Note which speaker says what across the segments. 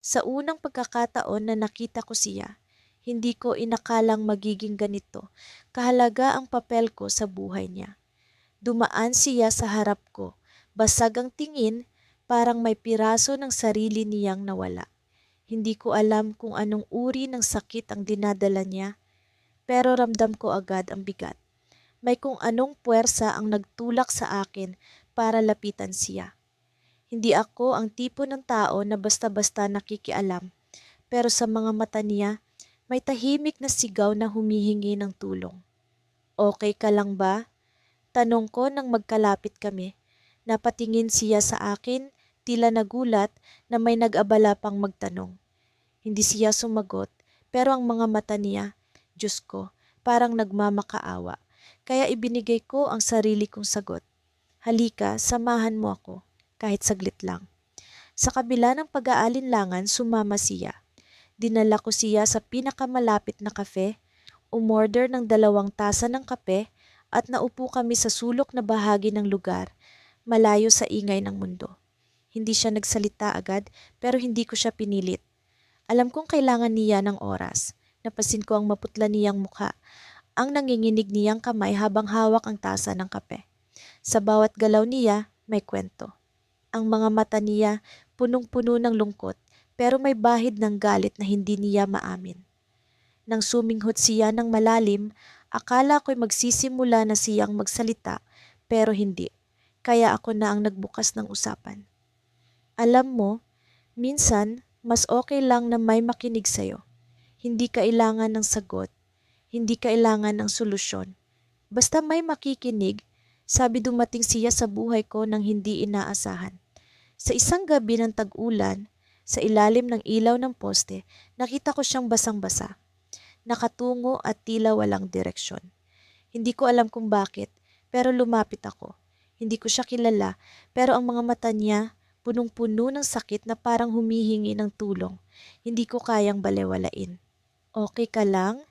Speaker 1: Sa unang pagkakataon na nakita ko siya, hindi ko inakalang magiging ganito kahalaga ang papel ko sa buhay niya. Dumaan siya sa harap ko, basag ang tingin, parang may piraso ng sarili niyang nawala. Hindi ko alam kung anong uri ng sakit ang dinadala niya, pero ramdam ko agad ang bigat. May kung anong puwersa ang nagtulak sa akin para lapitan siya. Hindi ako ang tipo ng tao na basta-basta nakikialam, pero sa mga mata niya, may tahimik na sigaw na humihingi ng tulong. Okay ka lang ba? Tanong ko nang magkalapit kami. Napatingin siya sa akin, tila nagulat na may nag-abala pang magtanong. Hindi siya sumagot, pero ang mga mata niya, Diyos ko, parang nagmamakaawa. Kaya ibinigay ko ang sarili kong sagot. Halika, samahan mo ako, kahit saglit lang. Sa kabila ng pag-aalinlangan, sumama siya. Dinala ko siya sa pinakamalapit na kafe, umorder ng 2 tasa ng kape at naupo kami sa sulok na bahagi ng lugar, malayo sa ingay ng mundo. Hindi siya nagsalita agad pero hindi ko siya pinilit. Alam kong kailangan niya ng oras. Napansin ko ang maputla niyang mukha, ang nanginginig niyang kamay habang hawak ang tasa ng kape. Sa bawat galaw niya, may kwento. Ang mga mata niya punong-puno ng lungkot pero may bahid ng galit na hindi niya maamin. Nang suminghot siya ng malalim, akala ko'y magsisimula na siyang magsalita pero hindi. Kaya ako na ang nagbukas ng usapan. Alam mo, minsan mas okay lang na may makinig sa'yo. Hindi kailangan ng sagot, hindi kailangan ng solusyon. Basta may makikinig, sabi dumating siya sa buhay ko nang hindi inaasahan. Sa isang gabi ng tag-ulan, sa ilalim ng ilaw ng poste, nakita ko siyang basang-basa, nakatungo at tila walang direksyon. Hindi ko alam kung bakit, pero lumapit ako. Hindi ko siya kilala, pero ang mga mata niya, punong-puno ng sakit na parang humihingi ng tulong. Hindi ko kayang balewalain. Okay ka lang?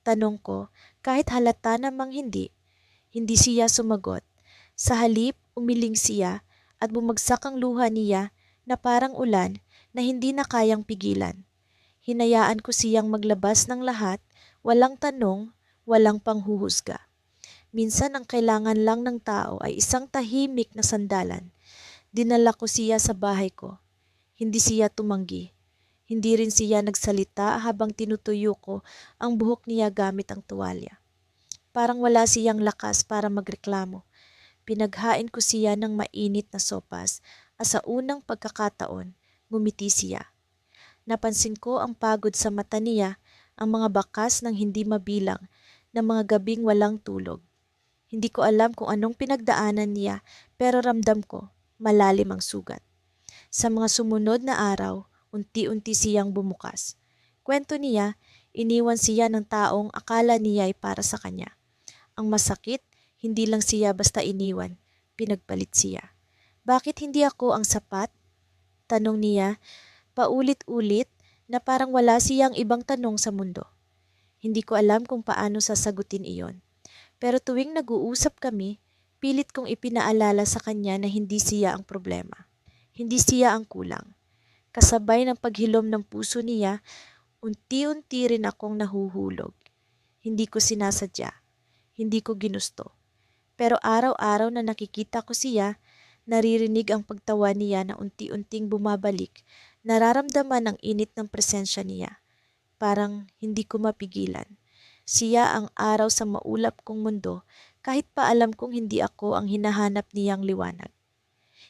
Speaker 1: Tanong ko, kahit halata namang hindi. Hindi siya sumagot. Sa halip, umiling siya at bumagsak ang luha niya na parang ulan na hindi na kayang pigilan. Hinayaan ko siyang maglabas ng lahat, walang tanong, walang panghuhusga. Minsan ang kailangan lang ng tao ay isang tahimik na sandalan. Dinala ko siya sa bahay ko. Hindi siya tumanggi. Hindi rin siya nagsalita habang tinutuyo ko ang buhok niya gamit ang tuwalya. Parang wala siyang lakas para magreklamo. Pinaghain ko siya ng mainit na sopas at sa unang pagkakataon, ngumiti siya. Napansin ko ang pagod sa mata niya, ang mga bakas ng hindi mabilang na mga gabing walang tulog. Hindi ko alam kung anong pinagdaanan niya pero ramdam ko malalim ang sugat. Sa mga sumunod na araw, unti-unti siyang bumukas. Kwento niya, iniwan siya ng taong akala niya ay para sa kanya. Ang masakit, hindi lang siya basta iniwan, pinagpalit siya. Bakit hindi ako ang sapat? Tanong niya, paulit-ulit na parang wala siyang ibang tanong sa mundo. Hindi ko alam kung paano sasagutin iyon. Pero tuwing nag-uusap kami, pilit kong ipinaalala sa kanya na hindi siya ang problema. Hindi siya ang kulang. Kasabay ng paghilom ng puso niya, unti-unti rin akong nahuhulog. Hindi ko sinasadya, hindi ko ginusto. Pero araw-araw na nakikita ko siya, naririnig ang pagtawa niya na unti-unting bumabalik, nararamdaman ang init ng presensya niya. Parang hindi ko mapigilan. Siya ang araw sa maulap kong mundo kahit pa alam kong hindi ako ang hinahanap niyang liwanag.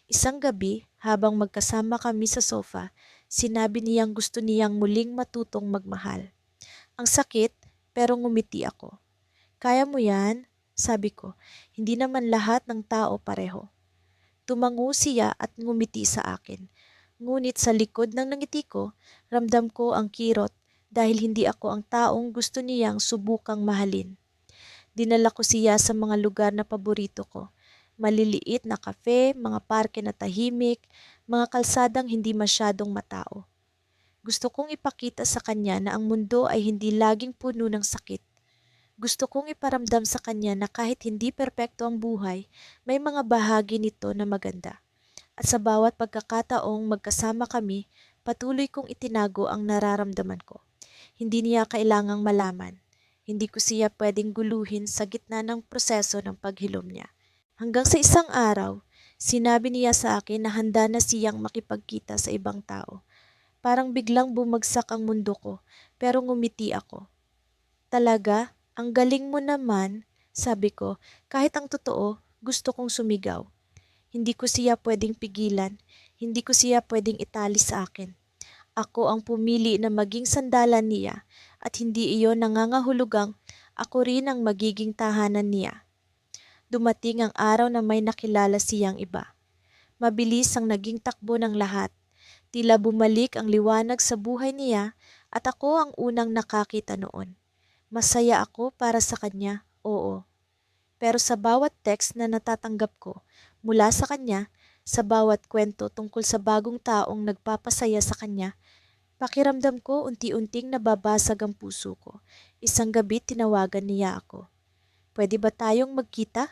Speaker 1: Isang gabi, habang magkasama kami sa sofa, sinabi niyang gusto niyang muling matutong magmahal. Ang sakit, pero ngumiti ako. Kaya mo yan? Sabi ko, hindi naman lahat ng tao pareho. Tumango siya at ngumiti sa akin. Ngunit sa likod ng nangiti ko, ramdam ko ang kirot dahil hindi ako ang taong gusto niyang subukang mahalin. Dinala ko siya sa mga lugar na paborito ko. Maliliit na kafe, mga parke na tahimik, mga kalsadang hindi masyadong matao. Gusto kong ipakita sa kanya na ang mundo ay hindi laging puno ng sakit. Gusto kong iparamdam sa kanya na kahit hindi perpekto ang buhay, may mga bahagi nito na maganda. At sa bawat pagkakataong magkasama kami, Patuloy kong itinago ang nararamdaman ko. Hindi niya kailangang malaman. Hindi ko siya pwedeng guluhin sa gitna ng proseso ng paghilom niya. Hanggang sa isang araw, sinabi niya sa akin na handa na siyang makipagkita sa ibang tao. Parang biglang bumagsak ang mundo ko, pero ngumiti ako. Talaga? Ang galing mo naman, sabi ko, kahit ang totoo, gusto kong sumigaw. Hindi ko siya pwedeng pigilan, hindi ko siya pwedeng itali sa akin. Ako ang pumili na maging sandalan niya at hindi iyon nangangahulugang ako rin ang magiging tahanan niya. Dumating ang araw na may nakilala siyang iba. Mabilis ang naging takbo ng lahat. Tila bumalik ang liwanag sa buhay niya at ako ang unang nakakita noon. Masaya ako para sa kanya, oo. Pero sa bawat text na natatanggap ko mula sa kanya, sa bawat kwento tungkol sa bagong taong nagpapasaya sa kanya, pakiramdam ko unti-unting nababasag ang puso ko. Isang gabi tinawagan niya ako. Pwede ba tayong magkita?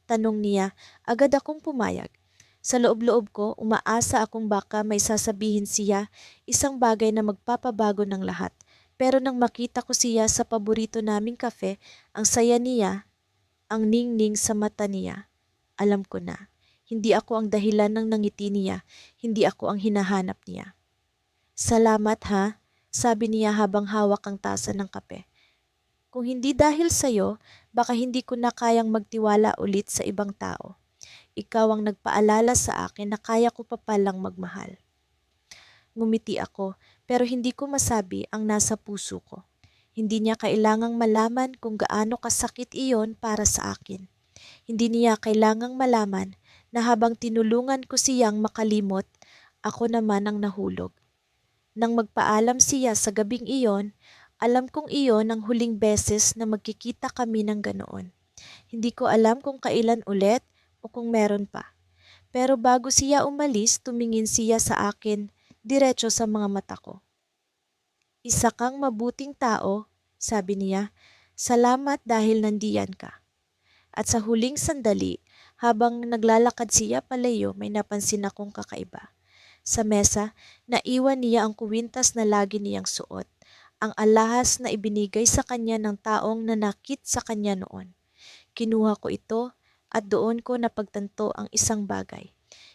Speaker 1: Tanong niya, agad akong pumayag. Sa loob-loob ko, umaasa akong baka may sasabihin siya, isang bagay na magpapabago ng lahat. Pero nang makita ko siya sa paborito naming kafe, ang saya niya, ang ningning sa mata niya, alam ko na. Hindi ako ang dahilan ng nangiti niya, hindi ako ang hinahanap niya. Salamat ha, sabi niya habang hawak ang tasa ng kape. Kung hindi dahil sa'yo, baka hindi ko na kayang magtiwala ulit sa ibang tao. Ikaw ang nagpaalala sa akin na kaya ko pa palang magmahal. Ngumiti ako, pero hindi ko masabi ang nasa puso ko. Hindi niya kailangang malaman kung gaano kasakit iyon para sa akin. Hindi niya kailangang malaman na habang tinulungan ko siyang makalimot, ako naman ang nahulog. Nang magpaalam siya sa gabing iyon, alam kong iyon ang huling beses na magkikita kami ng ganoon. Hindi ko alam kung kailan ulit o kung meron pa. Pero bago siya umalis, tumingin siya sa akin, diretso sa mga mata ko. Isa kang mabuting tao, sabi niya. Salamat dahil nandiyan ka. At sa huling sandali, habang naglalakad siya palayo, may napansin akong kakaiba. Sa mesa, naiwan niya ang kuwintas na lagi niyang suot, ang alahas na ibinigay sa kanya ng taong nanakit sa kanya noon. Kinuha ko ito at doon ko napagtanto ang isang bagay.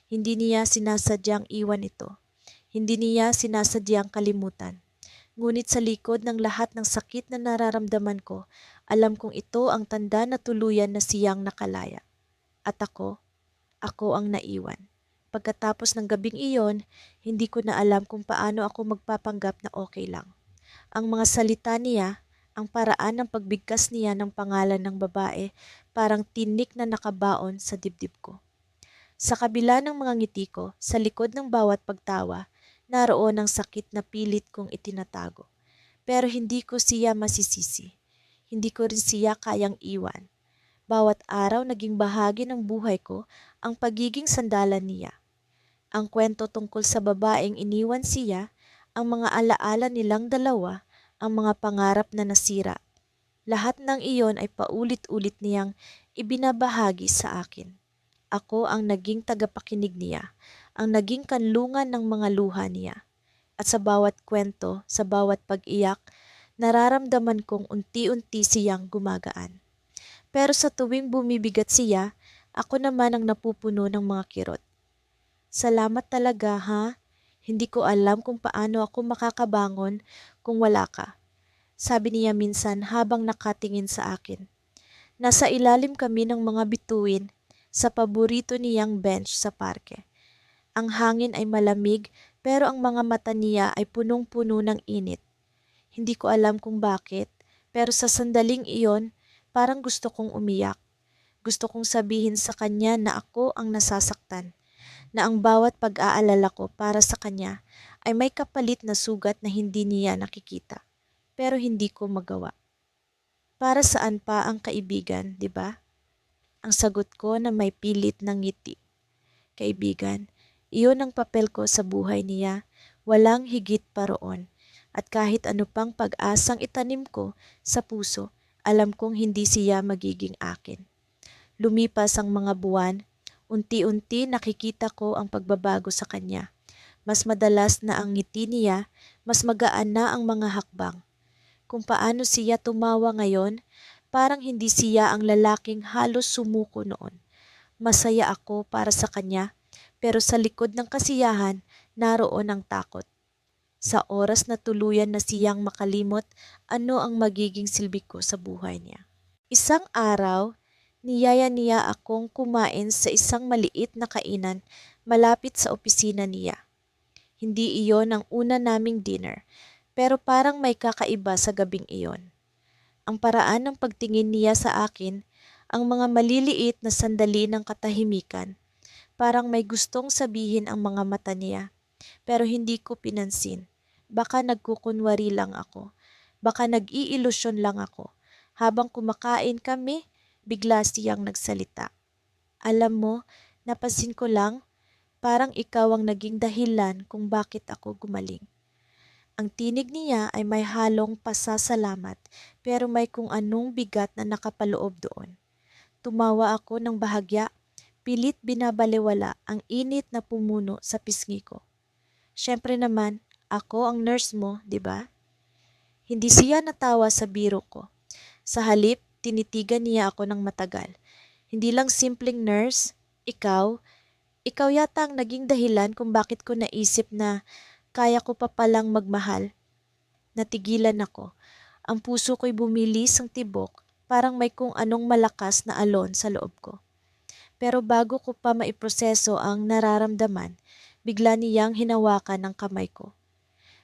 Speaker 1: Hindi niya sinasadyang iwan ito. Hindi niya sinasadyang kalimutan. Ngunit sa likod ng lahat ng sakit na nararamdaman ko, alam kong ito ang tanda na tuluyan na siyang nakalaya. At ako ang naiwan. Pagkatapos ng gabing iyon, hindi ko na alam kung paano ako magpapanggap na okay lang. Ang mga salita niya, ang paraan ng pagbigkas niya ng pangalan ng babae, parang tinik na nakabaon sa dibdib ko. Sa kabila ng mga ngiti ko, sa likod ng bawat pagtawa, naroon ang sakit na pilit kong itinatago. Pero hindi ko siya masisisi. Hindi ko rin siya kayang iwan. Bawat araw naging bahagi ng buhay ko ang pagiging sandalan niya. Ang kwento tungkol sa babaeng iniwan siya, ang mga alaala nilang dalawa, ang mga pangarap na nasira. Lahat ng iyon ay paulit-ulit niyang ibinabahagi sa akin. Ako ang naging tagapakinig niya, ang naging kanlungan ng mga luha niya. At sa bawat kwento, sa bawat pag-iyak, nararamdaman kong unti-unti siyang gumagaan. Pero sa tuwing bumibigat siya, ako naman ang napupuno ng mga kirot. Salamat talaga ha? Hindi ko alam kung paano ako makakabangon kung wala ka. Sabi niya minsan habang nakatingin sa akin. Nasa ilalim kami ng mga bituin sa paborito niyang bench sa parke. Ang hangin ay malamig pero ang mga mata niya ay punong-puno ng init. Hindi ko alam kung bakit, pero sa sandaling iyon, parang gusto kong umiyak. Gusto kong sabihin sa kanya na ako ang nasasaktan, na ang bawat pag-aalala ko para sa kanya ay may kapalit na sugat na hindi niya nakikita. Pero hindi ko magawa. Para saan pa ang kaibigan, di ba? Ang sagot ko na may pilit ng ngiti. Kaibigan, iyon ang papel ko sa buhay niya, walang higit pa roon. At kahit ano pang pag-asang itanim ko sa puso, alam kong hindi siya magiging akin. Lumipas ang mga buwan, unti-unti nakikita ko ang pagbabago sa kanya. Mas madalas na ang ngiti niya, mas magaan na ang mga hakbang. Kung paano siya tumawa ngayon, parang hindi siya ang lalaking halos sumuko noon. Masaya ako para sa kanya, pero sa likod ng kasiyahan, naroon ang takot. Sa oras na tuluyan na siyang makalimot, ano ang magiging silbi ko sa buhay niya. Isang araw, niyaya niya akong kumain sa isang maliit na kainan malapit sa opisina niya. Hindi iyon ang una naming dinner, pero parang may kakaiba sa gabing iyon. Ang paraan ng pagtingin niya sa akin, ang mga maliliit na sandali ng katahimikan, parang may gustong sabihin ang mga mata niya, pero hindi ko pinansin. Baka nagkukunwari lang ako. Baka nag-iilusyon lang ako. Habang kumakain kami, bigla siyang nagsalita. Alam mo, napansin ko lang, parang ikaw ang naging dahilan kung bakit ako gumaling. Ang tinig niya ay may halong pasasalamat, pero may kung anong bigat na nakapaloob doon. Tumawa ako ng bahagya, pilit binabalewala ang init na pumuno sa pisngi ko. Siyempre naman, ako ang nurse mo, di ba? Hindi siya natawa sa biro ko. Sa halip, tinitigan niya ako ng matagal. Hindi lang simpleng nurse, ikaw yata ang naging dahilan kung bakit ko naisip na kaya ko pa palang magmahal. Natigilan ako. Ang puso ko'y bumilis ang tibok, parang may kung anong malakas na alon sa loob ko. Pero bago ko pa maiproseso ang nararamdaman, bigla niyang hinawakan ang kamay ko.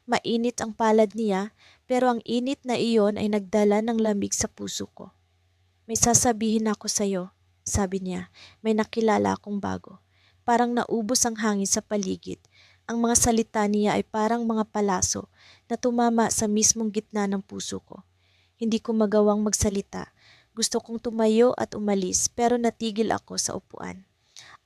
Speaker 1: Mainit ang palad niya, pero ang init na iyon ay nagdala ng lamig sa puso ko. May sasabihin ako sa'yo, sabi niya, may nakilala akong bago. Parang naubos ang hangin sa paligid. Ang mga salita niya ay parang mga palaso na tumama sa mismong gitna ng puso ko. Hindi ko magawang magsalita. Gusto kong tumayo at umalis pero natigil ako sa upuan.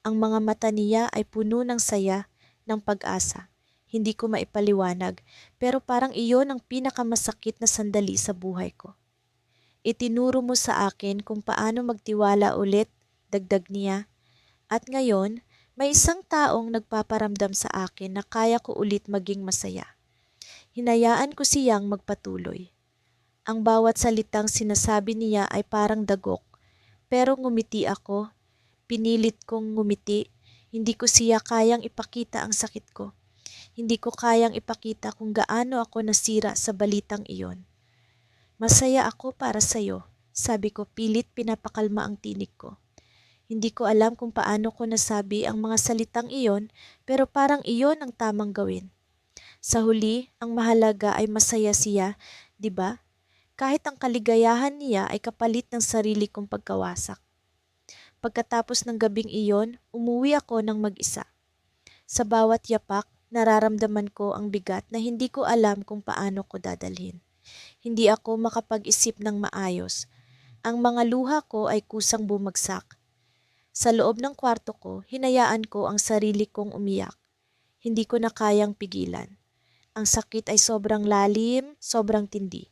Speaker 1: Ang mga mata niya ay puno ng saya, ng pag-asa. Hindi ko maipaliwanag, pero parang iyon ang pinakamasakit na sandali sa buhay ko. Itinuro mo sa akin kung paano magtiwala ulit, dagdag niya. At ngayon, may isang taong nagpaparamdam sa akin na kaya ko ulit maging masaya. Hinayaan ko siyang magpatuloy. Ang bawat salitang sinasabi niya ay parang dagok, pero ngumiti ako. Pinilit kong ngumiti. Hindi ko siya kayang ipakita ang sakit ko. Hindi ko kayang ipakita kung gaano ako nasira sa balitang iyon. Masaya ako para sa'yo, sabi ko pilit pinapakalma ang tinig ko. Hindi ko alam kung paano ko nasabi ang mga salitang iyon, pero parang iyon ang tamang gawin. Sa huli, ang mahalaga ay masaya siya, di ba? Kahit ang kaligayahan niya ay kapalit ng sarili kong pagkawasak. Pagkatapos ng gabing iyon, umuwi ako ng mag-isa. Sa bawat yapak, nararamdaman ko ang bigat na hindi ko alam kung paano ko dadalhin. Hindi ako makapag-isip ng maayos. Ang mga luha ko ay kusang bumagsak. Sa loob ng kwarto ko, hinayaan ko ang sarili kong umiyak. Hindi ko na kayang pigilan. Ang sakit ay sobrang lalim, sobrang tindi.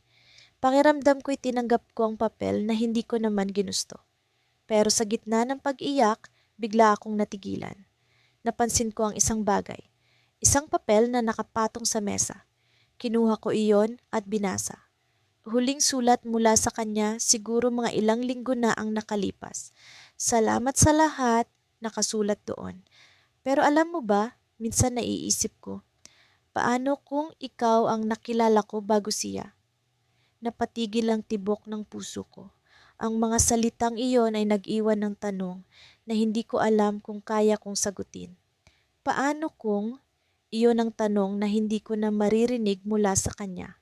Speaker 1: Pakiramdam ko'y tinanggap ko ang papel na hindi ko naman ginusto. Pero sa gitna ng pag-iyak, bigla akong natigilan. Napansin ko ang isang bagay. Isang papel na nakapatong sa mesa. Kinuha ko iyon at binasa. Huling sulat mula sa kanya, siguro mga ilang linggo na ang nakalipas. Salamat sa lahat, nakasulat doon. Pero alam mo ba, minsan naiisip ko, paano kung ikaw ang nakilala ko bago siya? Napatigil ang tibok ng puso ko. Ang mga salitang iyon ay nag-iwan ng tanong na hindi ko alam kung kaya kong sagutin. Paano kung iyon ang tanong na hindi ko na maririnig mula sa kanya?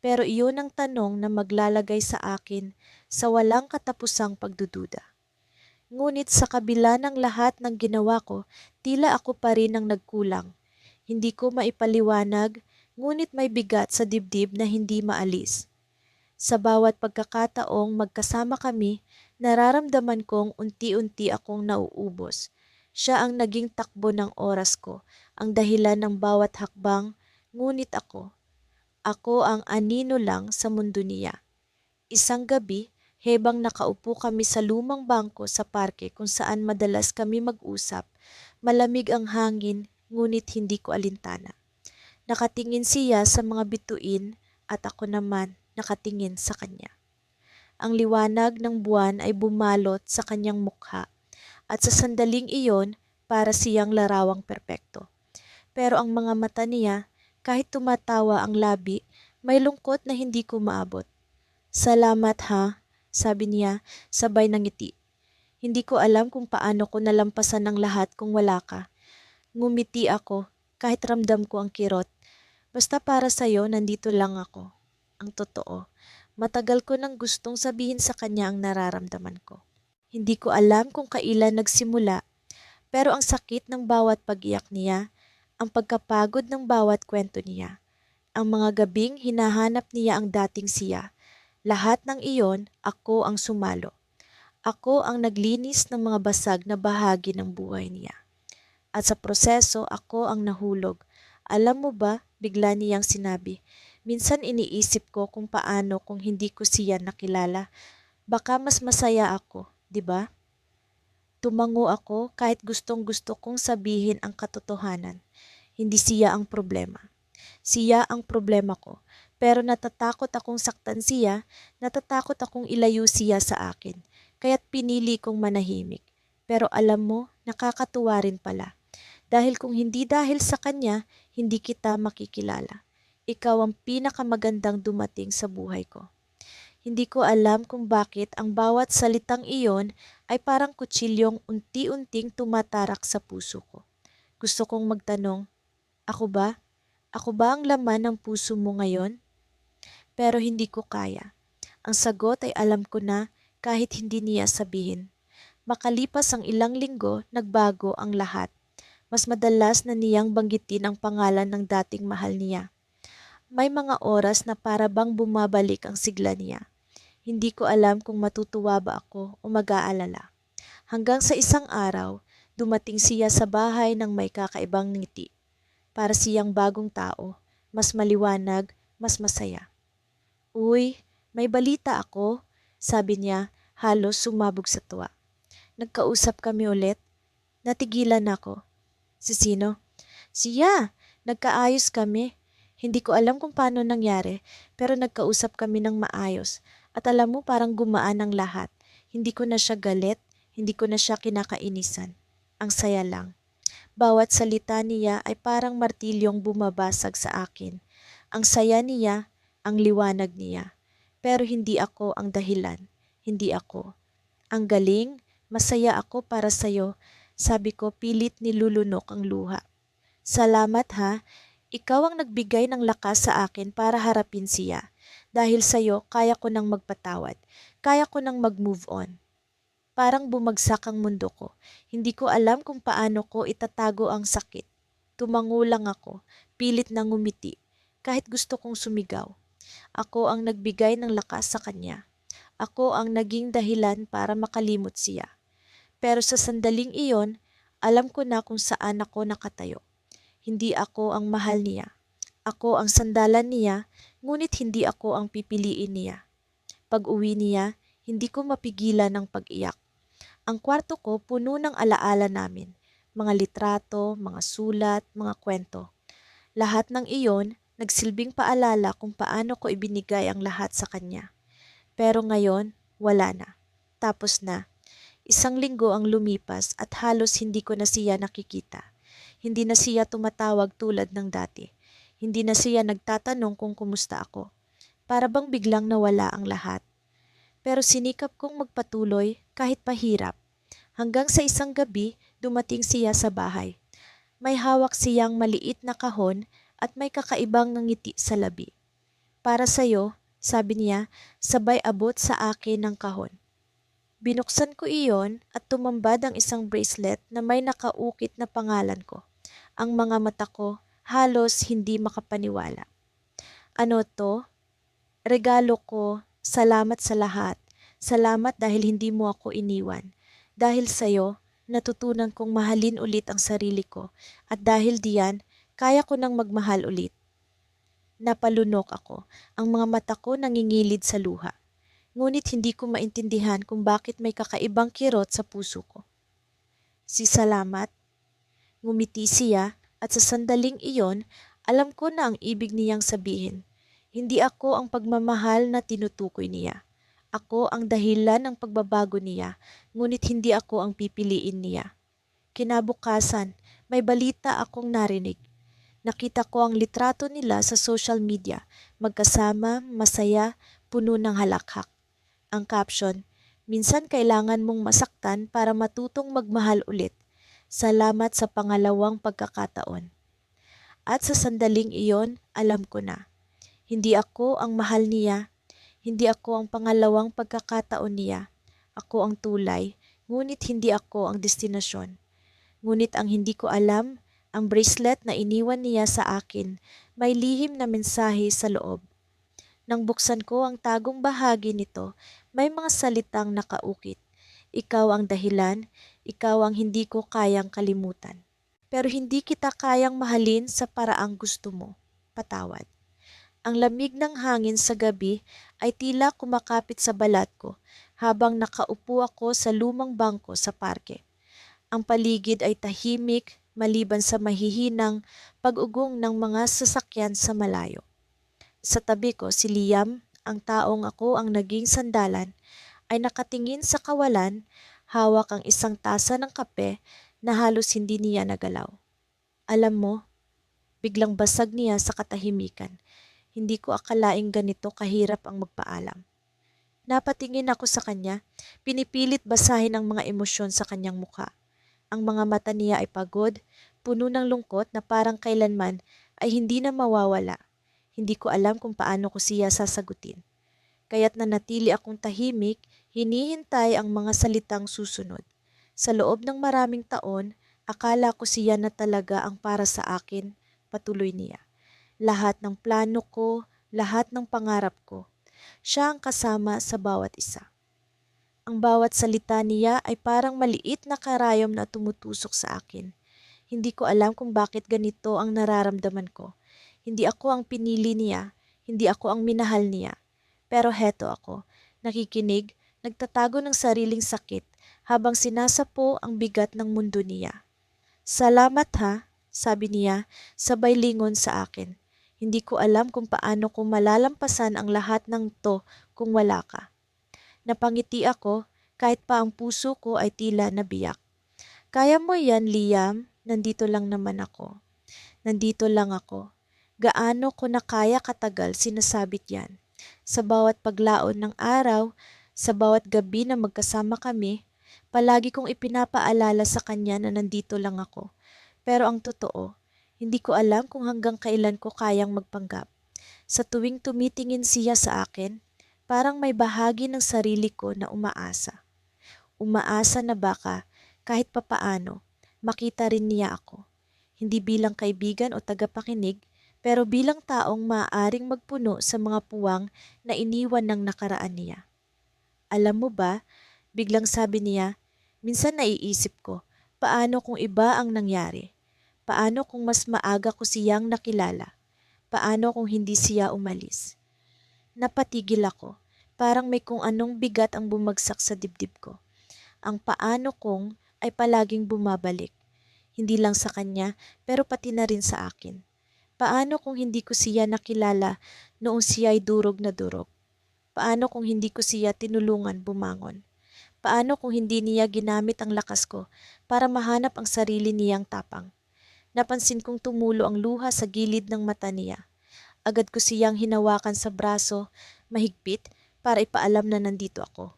Speaker 1: Pero iyon ang tanong na maglalagay sa akin sa walang katapusang pagdududa. Ngunit sa kabila ng lahat ng ginawa ko, tila ako pa rin ang nagkulang. Hindi ko maipaliwanag, ngunit may bigat sa dibdib na hindi maalis. Sa bawat pagkakataong magkasama kami, nararamdaman kong unti-unti akong nauubos. Siya ang naging takbo ng oras ko, ang dahilan ng bawat hakbang, ngunit ako ang anino lang sa mundo niya. Isang gabi, habang nakaupo kami sa lumang bangko sa parke kung saan madalas kami mag-usap, malamig ang hangin, ngunit hindi ko alintana. Nakatingin siya sa mga bituin at ako naman nakatingin sa kanya. Ang liwanag ng buwan ay bumalot sa kanyang mukha at sa sandaling iyon para siyang larawang perpekto. Pero ang mga mata niya, kahit tumatawa ang labi, may lungkot na hindi ko maabot. Salamat ha, sabi niya, sabay ng ngiti. Hindi ko alam kung paano ko nalampasan ang lahat kung wala ka. Ngumiti ako, kahit ramdam ko ang kirot. Basta para sa'yo, nandito lang ako. Ang totoo, matagal ko nang gustong sabihin sa kanya ang nararamdaman ko. Hindi ko alam kung kailan nagsimula, pero ang sakit ng bawat pag-iyak niya, ang pagkapagod ng bawat kwento niya, ang mga gabing hinahanap niya ang dating siya, lahat ng iyon, ako ang sumalo. Ako ang naglinis ng mga basag na bahagi ng buhay niya. At sa proseso, ako ang nahulog. Alam mo ba, bigla niyang sinabi, minsan iniisip ko kung paano kung hindi ko siya nakilala. Baka mas masaya ako, di ba? Tumango ako kahit gustong-gusto kong sabihin ang katotohanan. Hindi siya ang problema. Siya ang problema ko. Pero natatakot akong saktan siya, natatakot akong ilayo siya sa akin. Kaya't pinili kong manahimik. Pero alam mo, nakakatuwa rin pala. Dahil kung hindi dahil sa kanya, hindi kita makikilala. Ikaw ang pinakamagandang dumating sa buhay ko. Hindi ko alam kung bakit ang bawat salitang iyon ay parang kutsilyong unti-unting tumatarak sa puso ko. Gusto kong magtanong, ako ba? Ako ba ang laman ng puso mo ngayon? Pero hindi ko kaya. Ang sagot ay alam ko na kahit hindi niya sabihin. Makalipas ang ilang linggo, nagbago ang lahat. Mas madalas na niyang banggitin ang pangalan ng dating mahal niya. May mga oras na para bang bumabalik ang sigla niya. Hindi ko alam kung matutuwa ba ako o mag-aalala. Hanggang sa isang araw, dumating siya sa bahay ng may kakaibang ngiti. Para siyang bagong tao, mas maliwanag, mas masaya. Uy, may balita ako, sabi niya, halos sumabog sa tuwa. Nagkausap kami ulit. Natigilan ako. Si sino? Siya! Nagkaayos kami. Hindi ko alam kung paano nangyari, pero nagkausap kami ng maayos. At alam mo, parang gumaan ang lahat. Hindi ko na siya galit, hindi ko na siya kinakainisan. Ang saya lang. Bawat salita niya ay parang martilyong bumabasag sa akin. Ang saya niya, ang liwanag niya. Pero hindi ako ang dahilan. Hindi ako. Ang galing, masaya ako para sa'yo. Sabi ko, pilit nilulunok ang luha. Salamat ha. Ikaw ang nagbigay ng lakas sa akin para harapin siya. Dahil sa'yo, kaya ko nang magpatawad. Kaya ko nang mag-move on. Parang bumagsak ang mundo ko. Hindi ko alam kung paano ko itatago ang sakit. Tumango lang ako, pilit na ngumiti, kahit gusto kong sumigaw. Ako ang nagbigay ng lakas sa kanya. Ako ang naging dahilan para makalimot siya. Pero sa sandaling iyon, alam ko na kung saan ako nakatayo. Hindi ako ang mahal niya. Ako ang sandalan niya, ngunit hindi ako ang pipiliin niya. Pag-uwi niya, hindi ko mapigilan ang pag-iyak. Ang kwarto ko puno ng alaala namin, mga litrato, mga sulat, mga kwento. Lahat ng iyon nagsilbing paalala kung paano ko ibinigay ang lahat sa kanya. Pero ngayon, wala na. Tapos na. Isang linggo ang lumipas at halos hindi ko na siya nakikita. Hindi na siya tumatawag tulad ng dati. Hindi na siya nagtatanong kung kumusta ako. Para bang biglang nawala ang lahat. Pero sinikap kong magpatuloy kahit pahirap. Hanggang sa isang gabi, dumating siya sa bahay. May hawak siyang maliit na kahon at may kakaibang ngiti sa labi. Para sa'yo, sabi niya, sabay abot sa akin ng kahon. Binuksan ko iyon at tumambad ang isang bracelet na may nakaukit na pangalan ko. Ang mga mata ko halos hindi makapaniwala. Ano to? Regalo ko, salamat sa lahat. Salamat dahil hindi mo ako iniwan. Dahil sa'yo, natutunan kong mahalin ulit ang sarili ko at dahil diyan, kaya ko nang magmahal ulit. Napalunok ako. Ang mga mata ko nangingilid sa luha. Ngunit hindi ko maintindihan kung bakit may kakaibang kirot sa puso ko. Si Salamat, ngumiti siya, At sa sandaling iyon, alam ko na ang ibig niyang sabihin. Hindi ako ang pagmamahal na tinutukoy niya. Ako ang dahilan ng pagbabago niya, ngunit hindi ako ang pipiliin niya. Kinabukasan, may balita akong narinig. Nakita ko ang litrato nila sa social media, magkasama, masaya, puno ng halakhak. Ang caption, minsan kailangan mong masaktan para matutong magmahal ulit. Salamat sa pangalawang pagkakataon. At sa sandaling iyon, alam ko na. Hindi ako ang mahal niya, hindi ako ang pangalawang pagkakataon niya. Ako ang tulay, ngunit hindi ako ang destinasyon. Ngunit ang hindi ko alam, ang bracelet na iniwan niya sa akin, may lihim na mensahe sa loob. Nang buksan ko ang tagong bahagi nito, may mga salitang nakaukit. Ikaw ang dahilan, ikaw ang hindi ko kayang kalimutan. Pero hindi kita kayang mahalin sa paraang gusto mo. Patawad. Ang lamig ng hangin sa gabi ay tila kumakapit sa balat ko habang nakaupo ako sa lumang bangko sa parke. Ang paligid ay tahimik maliban sa mahihinang pag-ugong ng mga sasakyan sa malayo. Sa tabi ko si Liam, ang taong ako ang naging sandalan, ay nakatingin sa kawalan, hawak ang isang tasa ng kape na halos hindi niya nagalaw. Alam mo, biglang basag niya sa katahimikan. Hindi ko akalaing ganito kahirap ang magpaalam. Napatingin ako sa kanya, pinipilit basahin ang mga emosyon sa kanyang mukha. Ang mga mata niya ay pagod, puno ng lungkot na parang kailanman ay hindi na mawawala. Hindi ko alam kung paano ko siya sasagutin. Kaya't nanatili akong tahimik, hinihintay ang mga salitang susunod. Sa loob ng maraming taon, akala ko siya na talaga ang para sa akin, patuloy niya. Lahat ng plano ko, lahat ng pangarap ko. Siya ang kasama sa bawat isa. Ang bawat salita niya ay parang maliit na karayom na tumutusok sa akin. Hindi ko alam kung bakit ganito ang nararamdaman ko. Hindi ako ang pinili niya, hindi ako ang minahal niya. Pero heto ako, nakikinig, nagtatago ng sariling sakit habang sinasapo ang bigat ng mundo niya. Salamat ha, sabi niya, sabay lingon sa akin. Hindi ko alam kung paano ko malalampasan ang lahat ng to kung wala ka. Napangiti ako kahit pa ang puso ko ay tila nabiyak. Kaya mo yan, Liam, nandito lang naman ako. Nandito lang ako. Gaano ko na kaya katagal sinasabit yan. Sa bawat paglaon ng araw, sa bawat gabi na magkasama kami, palagi kong ipinapaalala sa kanya na nandito lang ako. Pero ang totoo, hindi ko alam kung hanggang kailan ko kayang magpanggap. Sa tuwing tumitingin siya sa akin, parang may bahagi ng sarili ko na umaasa. Umaasa na baka, kahit papaano, makita rin niya ako. Hindi bilang kaibigan o tagapakinig, pero bilang taong maaaring magpuno sa mga puwang na iniwan ng nakaraan niya. Alam mo ba, biglang sabi niya, minsan naiisip ko, paano kung iba ang nangyari? Paano kung mas maaga ko siyang nakilala? Paano kung hindi siya umalis? Napatigil ako, parang may kung anong bigat ang bumagsak sa dibdib ko. Ang paano kung ay palaging bumabalik. Hindi lang sa kanya, pero pati na rin sa akin. Paano kung hindi ko siya nakilala noong siya ay durog na durog? Paano kung hindi ko siya tinulungan bumangon? Paano kung hindi niya ginamit ang lakas ko para mahanap ang sarili niyang tapang? Napansin kong tumulo ang luha sa gilid ng mata niya. Agad ko siyang hinawakan sa braso, mahigpit, para ipaalam na nandito ako.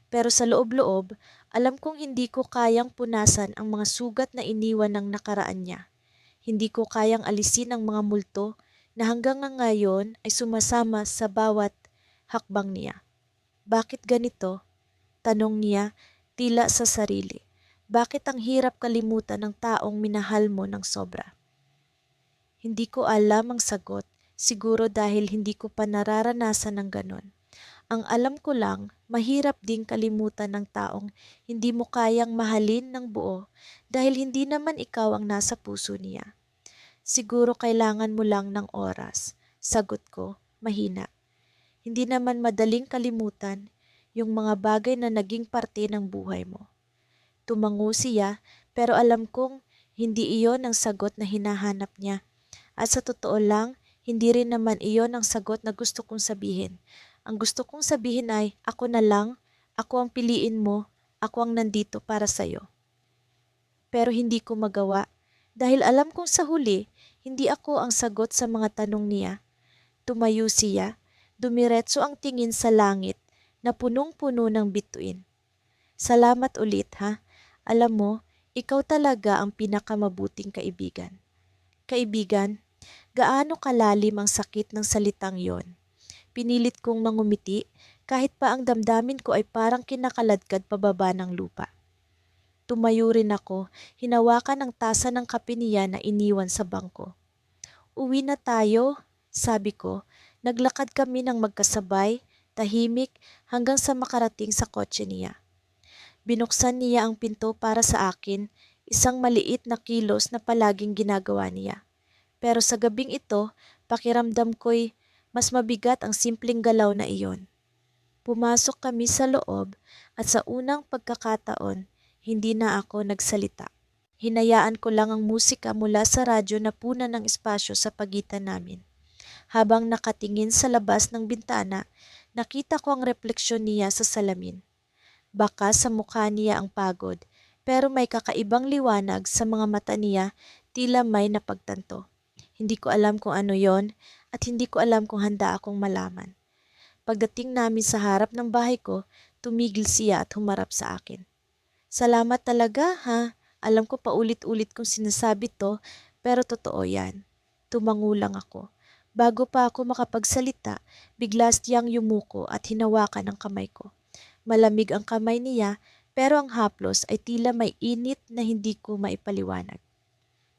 Speaker 1: Pero sa loob-loob, alam kong hindi ko kayang punasan ang mga sugat na iniwan ng nakaraan niya. Hindi ko kayang alisin ang mga multo na hanggang ngayon ay sumasama sa bawat hakbang niya. Bakit ganito? Tanong niya, tila sa sarili. Bakit ang hirap kalimutan ng taong minahal mo ng sobra? Hindi ko alam ang sagot, siguro dahil hindi ko pa nararanasan ng ganon. Ang alam ko lang, mahirap ding kalimutan ng taong hindi mo kayang mahalin ng buo dahil hindi naman ikaw ang nasa puso niya. Siguro kailangan mo lang ng oras. Sagot ko, mahina. Hindi naman madaling kalimutan yung mga bagay na naging parte ng buhay mo. Tumango siya pero alam kong Hindi iyon ang sagot na hinahanap niya. At sa totoo lang, hindi rin naman iyon ang sagot na gusto kong sabihin. Ang gusto kong sabihin ay, ako na lang, ako ang piliin mo, ako ang nandito para sa'yo. Pero hindi ko magawa dahil alam kong sa huli, hindi ako ang sagot sa mga tanong niya. Tumayo siya, dumiretso ang tingin sa langit na punong-puno ng bituin. Salamat ulit ha. Alam mo, ikaw talaga ang pinakamabuting kaibigan. Kaibigan, gaano kalalim ang sakit ng salitang yon? Pinilit kong mangumiti kahit pa ang damdamin ko ay parang kinakaladkad pababa ng lupa. Tumayo rin ako, hinawakan ang tasa ng kape niya na iniwan sa bangko. Uwi na tayo, sabi ko. Naglakad kami ng magkasabay, tahimik hanggang sa makarating sa kotse niya. Binuksan niya ang pinto para sa akin, isang maliit na kilos na palaging ginagawa niya. Pero sa gabing ito, pakiramdam ko'y mas mabigat ang simpleng galaw na iyon. Pumasok kami sa loob at sa unang pagkakataon, hindi na ako nagsalita. Hinayaan ko lang ang musika mula sa radyo na punan ng espasyo sa pagitan namin. Habang nakatingin sa labas ng bintana, nakita ko ang refleksyon niya sa salamin. Baka sa mukha niya ang pagod, pero may kakaibang liwanag sa mga mata niya, tila may napagtanto. Hindi ko alam kung ano yon at hindi ko alam kung handa akong malaman. Pagdating namin sa harap ng bahay ko, tumigil siya at humarap sa akin. Salamat talaga ha. Alam ko paulit-ulit kong sinasabi to, pero totoo yan. Tumango lang ako. Bago pa ako makapagsalita, bigla siyang yumuko at hinawakan ang kamay ko. Malamig ang kamay niya, pero ang haplos ay tila may init na hindi ko maipaliwanag.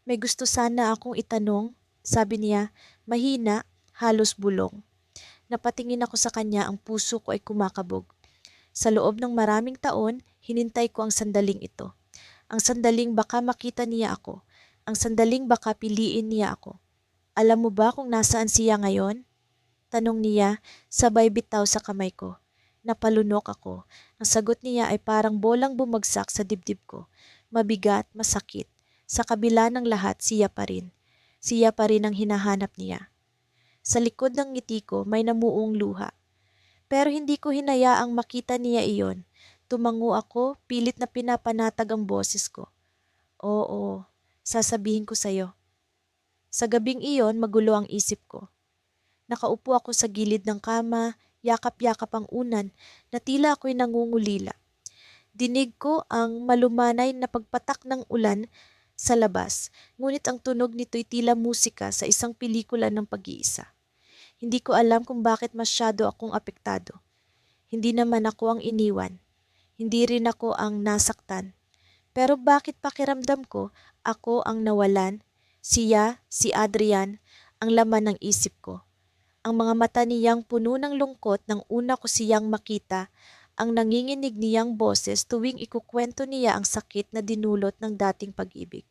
Speaker 1: May gusto sana akong itanong, sabi niya, mahina, halos bulong. Napatingin ako sa kanya, ang puso ko ay kumakabog. Sa loob ng maraming taon, hinintay ko ang sandaling ito. Ang sandaling baka makita niya ako. Ang sandaling baka piliin niya ako. Alam mo ba kung nasaan siya ngayon? Tanong niya, sabay bitaw sa kamay ko. Napalunok ako. Ang sagot niya ay parang bolang bumagsak sa dibdib ko. Mabigat, masakit. Sa kabila ng lahat, siya pa rin. Siya pa rin ang hinahanap niya. Sa likod ng ngiti ko, may namuong luha. Pero hindi ko hinayaang makita niya iyon. Tumango ako, pilit na pinapanatag ang boses ko. Oo, sasabihin ko sa'yo. Sa gabing iyon, magulo ang isip ko. Nakaupo ako sa gilid ng kama, yakap-yakap ang unan, na tila ako'y nangungulila. Dinig ko ang malumanay na pagpatak ng ulan sa labas, ngunit ang tunog nito'y tila musika sa isang pelikula ng pag-iisa. Hindi ko alam kung bakit masyado akong apektado. Hindi naman ako ang iniwan. Hindi rin ako ang nasaktan. Pero bakit pakiramdam ko, ako ang nawalan, siya, si Adrian, ang laman ng isip ko. Ang mga mata niyang puno ng lungkot nang una ko siyang makita, ang nanginginig niyang boses tuwing ikukwento niya ang sakit na dinulot ng dating pag-ibig.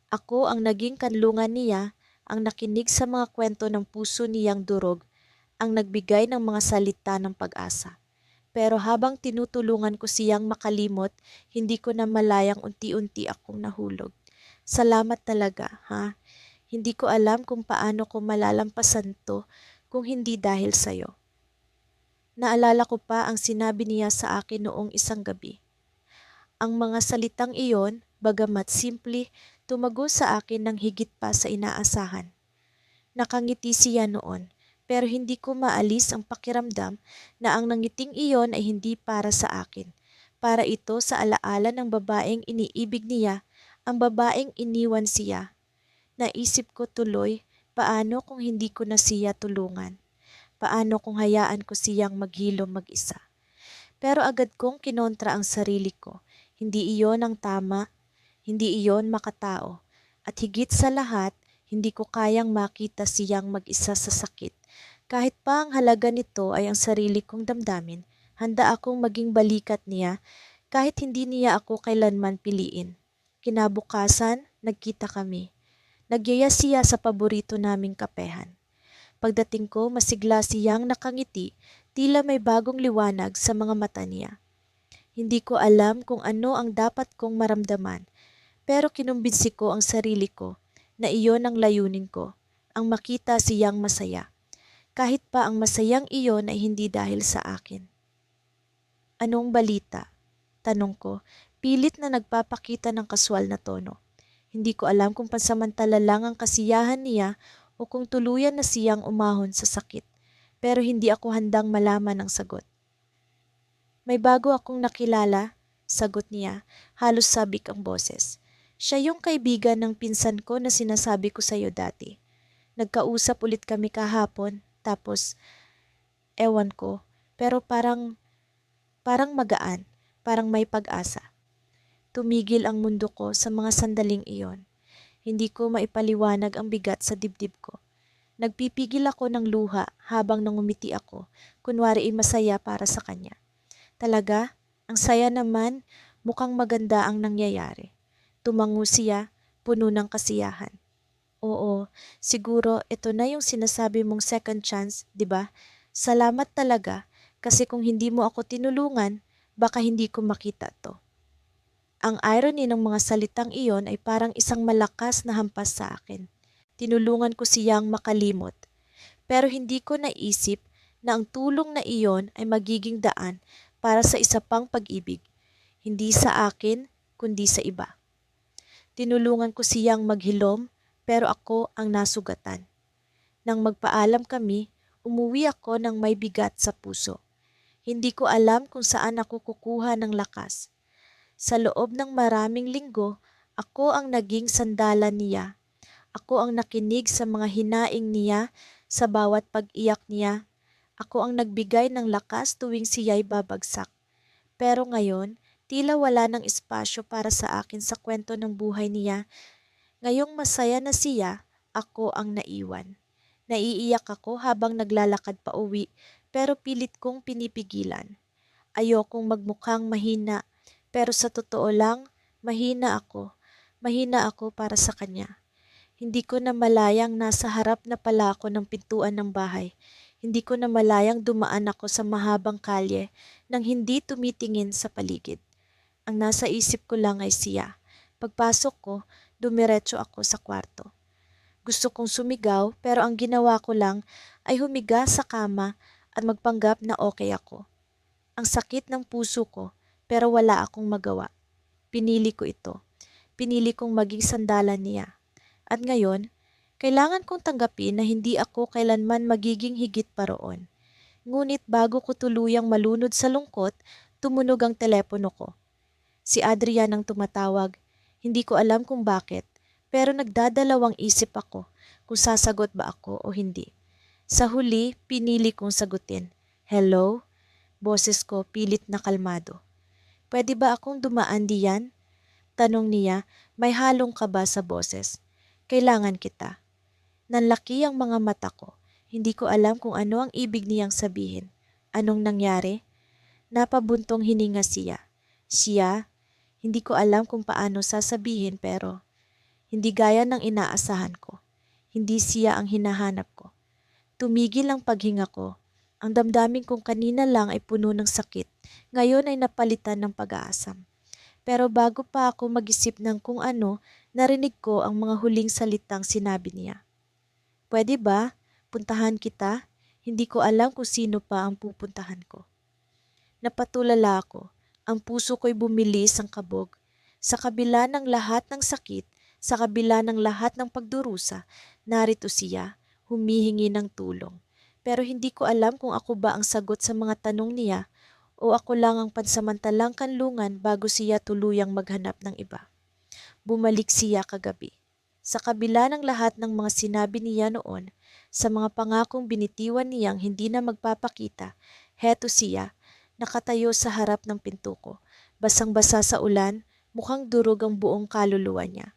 Speaker 1: Ako ang naging kanlungan niya, ang nakinig sa mga kwento ng puso niyang durog, ang nagbigay ng mga salita ng pag-asa. Pero habang tinutulungan ko siyang makalimot, hindi ko na malayang unti-unti akong nahulog. Salamat talaga, ha? Hindi ko alam kung paano ko malalampasan to kung hindi dahil sa'yo. Naalala ko pa ang sinabi niya sa akin noong isang gabi. Ang mga salitang iyon, bagamat simple, tumago sa akin ng higit pa sa inaasahan. Nakangiti siya noon, pero hindi ko maalis ang pakiramdam na ang nangiting iyon ay hindi para sa akin. Para ito sa alaala ng babaeng iniibig niya, ang babaeng iniwan siya. Naisip ko tuloy, paano kung hindi ko na siya tulungan? Paano kung hayaan ko siyang maghilom mag-isa? Pero agad kong kinontra ang sarili ko. Hindi iyon ang tama, hindi iyon makatao. At higit sa lahat, hindi ko kayang makita siyang mag-isa sa sakit. Kahit pa ang halaga nito ay ang sarili kong damdamin, handa akong maging balikat niya kahit hindi niya ako kailanman piliin. Kinabukasan, nagkita kami. Nagyaya siya sa paborito naming kapehan. Pagdating ko, masigla siyang nakangiti, tila may bagong liwanag sa mga mata niya. Hindi ko alam kung ano ang dapat kong maramdaman, Pero kinumbinsi ko ang sarili ko na iyon ang layunin ko, ang makita siyang masaya. Kahit pa ang masayang iyon ay hindi dahil sa akin. Anong balita? Tanong ko, pilit na nagpapakita ng kaswal na tono. Hindi ko alam kung pansamantala lang ang kasiyahan niya o kung tuluyan na siyang umahon sa sakit. Pero hindi ako handang malaman ang sagot. May bago akong nakilala, sagot niya, halos sabik ang boses. Siya yung kaibigan ng pinsan ko na sinasabi ko sa'yo dati. Nagkausap ulit kami kahapon, tapos, ewan ko, pero parang magaan, parang may pag-asa. Tumigil ang mundo ko sa mga sandaling iyon. Hindi ko maipaliwanag ang bigat sa dibdib ko. Nagpipigil ako ng luha habang nangumiti ako, kunwari ay masaya para sa kanya. Talaga, ang saya naman, mukhang maganda ang nangyayari. Tumango siya, puno ng kasiyahan. Oo, siguro ito na yung sinasabi mong second chance, di ba? Salamat talaga, kasi kung hindi mo ako tinulungan, baka hindi ko makita to. Ang irony ng mga salitang iyon ay parang isang malakas na hampas sa akin. Tinulungan ko siyang makalimot. Pero hindi ko naisip na ang tulong na iyon ay magiging daan para sa isa pang pag-ibig. Hindi sa akin, kundi sa iba. Tinulungan ko siyang maghilom, pero ako ang nasugatan. Nang magpaalam kami, umuwi ako ng may bigat sa puso. Hindi ko alam kung saan ako kukuha ng lakas. Sa loob ng maraming linggo, ako ang naging sandalan niya. Ako ang nakinig sa mga hinaing niya, sa bawat pag-iyak niya. Ako ang nagbigay ng lakas tuwing siya'y babagsak. Pero ngayon, tila wala ng espasyo para sa akin sa kwento ng buhay niya. Ngayong masaya na siya, ako ang naiwan. Naiiyak ako habang naglalakad pa uwi, pero pilit kong pinipigilan. Ayokong magmukhang mahina, pero sa totoo lang, mahina ako. Mahina ako para sa kanya. Hindi ko na malayang nasa harap na pala ako ng pintuan ng bahay. Hindi ko na malayang dumaan ako sa mahabang kalye nang hindi tumitingin sa paligid. Ang nasa isip ko lang ay siya. Pagpasok ko, dumiretso ako sa kwarto. Gusto kong sumigaw pero ang ginawa ko lang ay humiga sa kama at magpanggap na okay ako. Ang sakit ng puso ko pero wala akong magawa. Pinili ko ito. Pinili kong maging sandalan niya. At ngayon, kailangan kong tanggapin na hindi ako kailanman magiging higit pa roon. Ngunit bago ko tuluyang malunod sa lungkot, tumunog ang telepono ko. Si Adrian ang tumatawag. Hindi ko alam kung bakit, pero nagdadalawang isip ako kung sasagot ba ako o hindi. Sa huli, pinili kong sagutin. Hello? Boses ko pilit na kalmado. Pwede ba akong dumaan diyan? Tanong niya, may halong kaba sa boses. Kailangan kita. Nanlaki ang mga mata ko. Hindi ko alam kung ano ang ibig niyang sabihin. Anong nangyari? Napabuntong hininga siya. Siya, hindi ko alam kung paano sasabihin pero hindi gaya ng inaasahan ko. Hindi siya ang hinahanap ko. Tumigil ang paghinga ko. Ang damdamin kong kanina lang ay puno ng sakit. Ngayon ay napalitan ng pag-aasam. Pero bago pa ako mag-isip ng kung ano, narinig ko ang mga huling salitang sinabi niya. Pwede ba? Puntahan kita? Hindi ko alam kung sino pa ang pupuntahan ko. Napatulala ako. Ang puso ko'y bumilis ang kabog. Sa kabila ng lahat ng sakit, sa kabila ng lahat ng pagdurusa, narito siya, humihingi ng tulong. Pero hindi ko alam kung ako ba ang sagot sa mga tanong niya o ako lang ang pansamantalang kanlungan bago siya tuluyang maghanap ng iba. Bumalik siya kagabi. Sa kabila ng lahat ng mga sinabi niya noon, sa mga pangakong binitiwan niyang hindi na magpapakita, heto siya, nakatayo sa harap ng pinto ko. Basang-basa sa ulan, mukhang durog ang buong kaluluwa niya.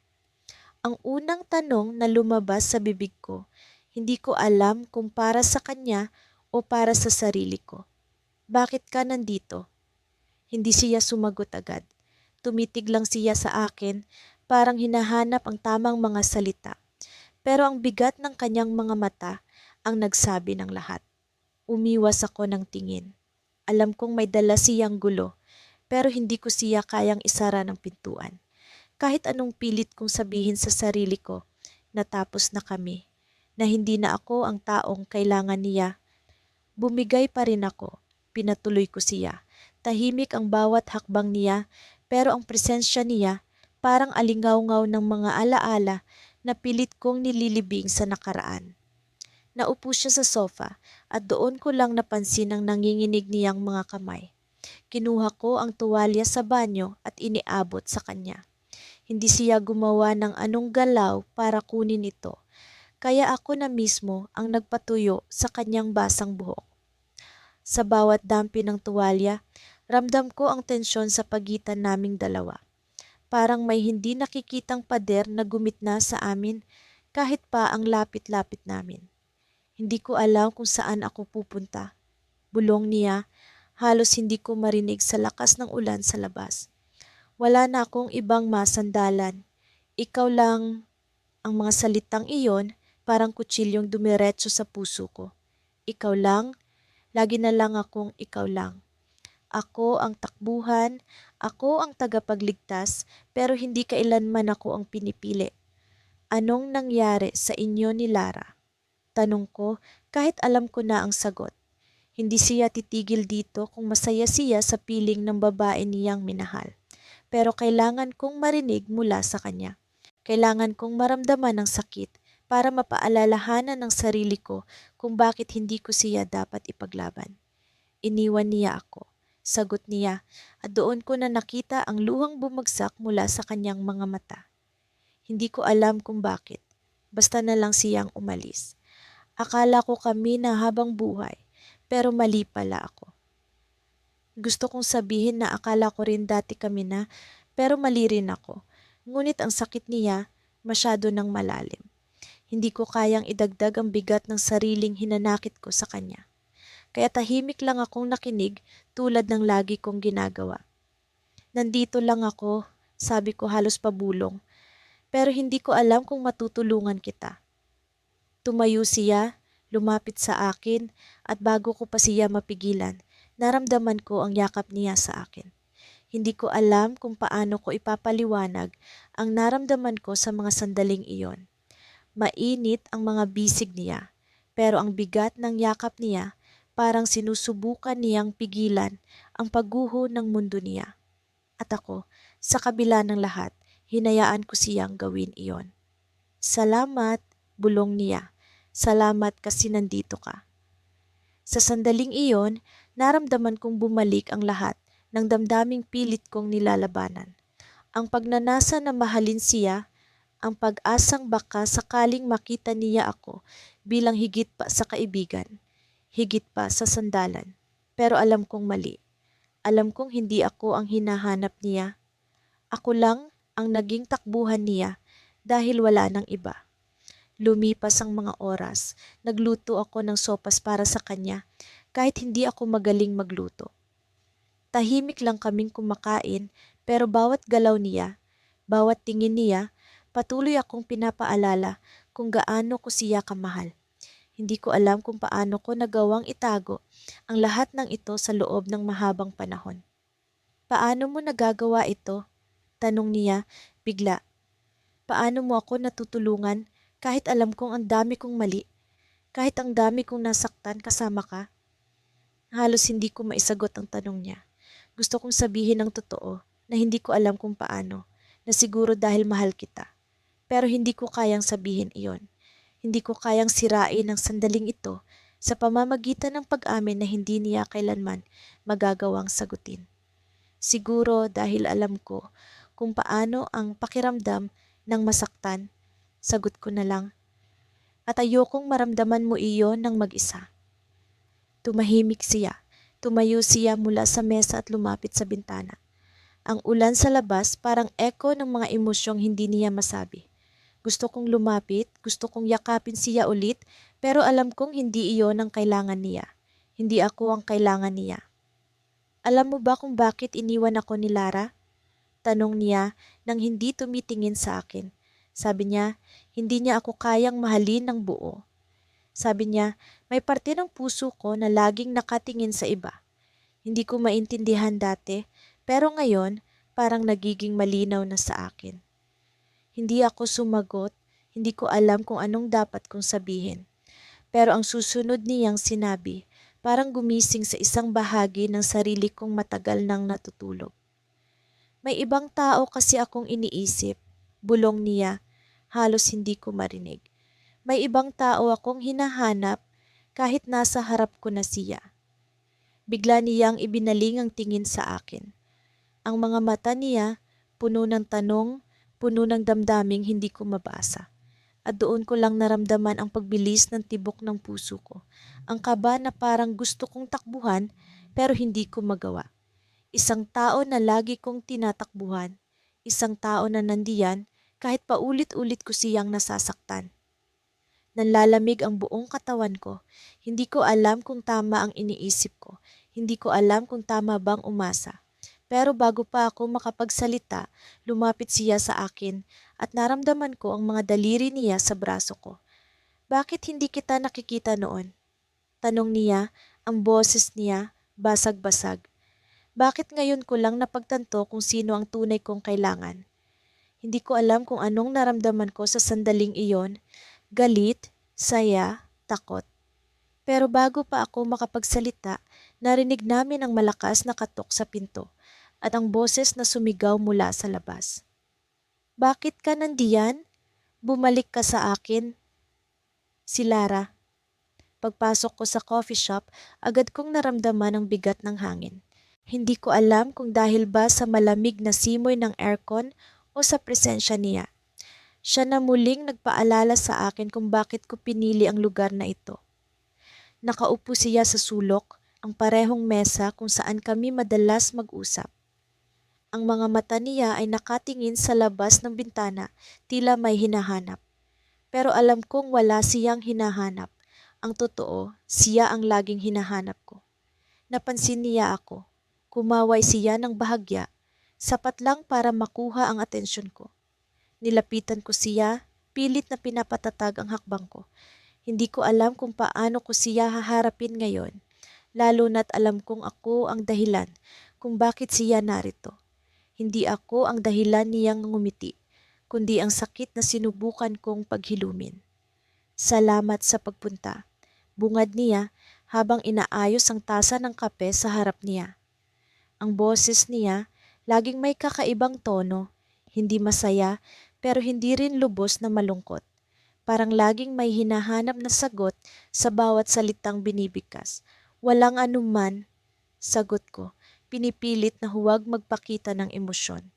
Speaker 1: Ang unang tanong na lumabas sa bibig ko, hindi ko alam kung para sa kanya o para sa sarili ko. Bakit ka nandito? Hindi siya sumagot agad. Tumitig lang siya sa akin, parang hinahanap ang tamang mga salita. Pero ang bigat ng kanyang mga mata ang nagsabi ng lahat. Umiwas ako ng tingin. Alam kong may dala siyang gulo, pero hindi ko siya kayang isara ng pintuan. Kahit anong pilit kong sabihin sa sarili ko, natapos na kami, na hindi na ako ang taong kailangan niya. Bumigay pa rin ako, pinatuloy ko siya. Tahimik ang bawat hakbang niya, pero ang presensya niya parang alingaw-ngaw ng mga alaala na pilit kong nililibing sa nakaraan. Naupo siya sa sofa at doon ko lang napansin ang nanginginig niyang mga kamay. Kinuha ko ang tuwalya sa banyo at iniabot sa kanya. Hindi siya gumawa ng anong galaw para kunin ito, kaya ako na mismo ang nagpatuyo sa kanyang basang buhok. Sa bawat dampi ng tuwalya, ramdam ko ang tensyon sa pagitan naming dalawa. Parang may hindi nakikitang pader na gumitna sa amin kahit pa ang lapit-lapit namin. Hindi ko alam kung saan ako pupunta. Bulong niya, halos hindi ko marinig sa lakas ng ulan sa labas. Wala na akong ibang masandalan. Ikaw lang. Ang mga salitang iyon parang kutsilyong dumiretso sa puso ko. Ikaw lang, lagi na lang akong ikaw lang. Ako ang takbuhan, ako ang tagapagligtas, pero hindi kailanman ako ang pinipili. Anong nangyari sa inyo ni Lara? Tanong ko kahit alam ko na ang sagot. Hindi siya titigil dito kung masaya siya sa piling ng babae niyang minahal. Pero kailangan kong marinig mula sa kanya. Kailangan kong maramdaman ang sakit para mapaalalahanan ng sarili ko kung bakit hindi ko siya dapat ipaglaban. Iniwan niya ako. Sagot niya at doon ko na nakita ang luhang bumagsak mula sa kanyang mga mata. Hindi ko alam kung bakit. Basta na lang siyang umalis. Akala ko kami na habang buhay, pero mali pala ako. Gusto kong sabihin na akala ko rin dati kami na, pero mali rin ako. Ngunit ang sakit niya, masyado nang malalim. Hindi ko kayang idagdag ang bigat ng sariling hinanakit ko sa kanya. Kaya tahimik lang akong nakinig tulad ng lagi kong ginagawa. Nandito lang ako, sabi ko halos pabulong, pero hindi ko alam kung matutulungan kita. Tumayo siya, lumapit sa akin at bago ko pa siya mapigilan, naramdaman ko ang yakap niya sa akin. Hindi ko alam kung paano ko ipapaliwanag ang naramdaman ko sa mga sandaling iyon. Mainit ang mga bisig niya, pero ang bigat ng yakap niya parang sinusubukan niyang pigilan ang pagguho ng mundo niya. At ako, sa kabila ng lahat, hinayaan ko siyang gawin iyon. Salamat, bulong niya. Salamat kasi nandito ka. Sa sandaling iyon, naramdaman kong bumalik ang lahat ng damdaming pilit kong nilalabanan. Ang pagnanasa na mahalin siya, ang pag-asang baka sakaling makita niya ako bilang higit pa sa kaibigan, higit pa sa sandalan. Pero alam kong mali. Alam kong hindi ako ang hinahanap niya. Ako lang ang naging takbuhan niya dahil wala nang iba. Lumipas ang mga oras, nagluto ako ng sopas para sa kanya kahit hindi ako magaling magluto. Tahimik lang kaming kumakain pero bawat galaw niya, bawat tingin niya, patuloy akong pinapaalala kung gaano ko siya kamahal. Hindi ko alam kung paano ko nagawang itago ang lahat ng ito sa loob ng mahabang panahon. Paano mo nagagawa ito? Tanong niya bigla. Paano mo ako natutulungan kahit alam kong ang dami kong mali? Kahit ang dami kong nasaktan kasama ka? Halos hindi ko maisagot ang tanong niya. Gusto kong sabihin ng totoo na hindi ko alam kung paano, na siguro dahil mahal kita. Pero hindi ko kayang sabihin iyon. Hindi ko kayang sirain ang sandaling ito sa pamamagitan ng pag-amin na hindi niya kailanman magagawang sagutin. Siguro dahil alam ko kung paano ang pakiramdam ng masaktan, sagot ko na lang. At ayokong maramdaman mo iyon ng mag-isa. Tumahimik siya. Tumayo siya mula sa mesa at lumapit sa bintana. Ang ulan sa labas parang echo ng mga emosyong hindi niya masabi. Gusto kong lumapit, gusto kong yakapin siya ulit, pero alam kong hindi iyon ang kailangan niya. Hindi ako ang kailangan niya. Alam mo ba kung bakit iniwan ako ni Lara? Tanong niya nang hindi tumitingin sa akin. Sabi niya, hindi niya ako kayang mahalin ng buo. Sabi niya, may parte ng puso ko na laging nakatingin sa iba. Hindi ko maintindihan dati, pero ngayon parang nagiging malinaw na sa akin. Hindi ako sumagot, hindi ko alam kung anong dapat kong sabihin. Pero ang susunod niyang sinabi, parang gumising sa isang bahagi ng sarili kong matagal nang natutulog. May ibang tao kasi akong iniisip, bulong niya, halos hindi ko marinig. May ibang tao akong hinahanap kahit nasa harap ko na siya. Bigla niyang ibinaling ang tingin sa akin. Ang mga mata niya, puno ng tanong, puno ng damdaming hindi ko mabasa. At doon ko lang naramdaman ang pagbilis ng tibok ng puso ko. Ang kaba na parang gusto kong takbuhan pero hindi ko magawa. Isang tao na lagi kong tinatakbuhan. Isang tao na nandiyan kahit paulit-ulit ko siyang nasasaktan. Nanlalamig ang buong katawan ko. Hindi ko alam kung tama ang iniisip ko. Hindi ko alam kung tama bang umasa. Pero bago pa ako makapagsalita, lumapit siya sa akin at naramdaman ko ang mga daliri niya sa braso ko. Bakit hindi kita nakikita noon? Tanong niya, ang boses niya basag-basag. Bakit ngayon ko lang napagtanto kung sino ang tunay kong kailangan? Hindi ko alam kung anong naramdaman ko sa sandaling iyon, galit, saya, takot. Pero bago pa ako makapagsalita, narinig namin ang malakas na katok sa pinto at ang boses na sumigaw mula sa labas. Bakit ka nandiyan? Bumalik ka sa akin. Si Lara. Pagpasok ko sa coffee shop, agad kong naramdaman ang bigat ng hangin. Hindi ko alam kung dahil ba sa malamig na simoy ng aircon o sa presensya niya. Siya na muling nagpaalala sa akin kung bakit ko pinili ang lugar na ito. Nakaupo siya sa sulok, ang parehong mesa kung saan kami madalas mag-usap. Ang mga mata niya ay nakatingin sa labas ng bintana, tila may hinahanap. Pero alam kong wala siyang hinahanap. Ang totoo, siya ang laging hinahanap ko. Napansin niya ako. Kumaway siya ng bahagya, sapat lang para makuha ang atensyon ko. Nilapitan ko siya, pilit na pinapatatag ang hakbang ko. Hindi ko alam kung paano ko siya haharapin ngayon, lalo na't alam kong ako ang dahilan kung bakit siya narito. Hindi ako ang dahilan niyang ngumiti, kundi ang sakit na sinubukan kong paghilumin. Salamat sa pagpunta, bungad niya habang inaayos ang tasa ng kape sa harap niya. Ang boses niya, laging may kakaibang tono, hindi masaya pero hindi rin lubos na malungkot. Parang laging may hinahanap na sagot sa bawat salitang binibigkas. Walang anuman, sagot ko, pinipilit na huwag magpakita ng emosyon.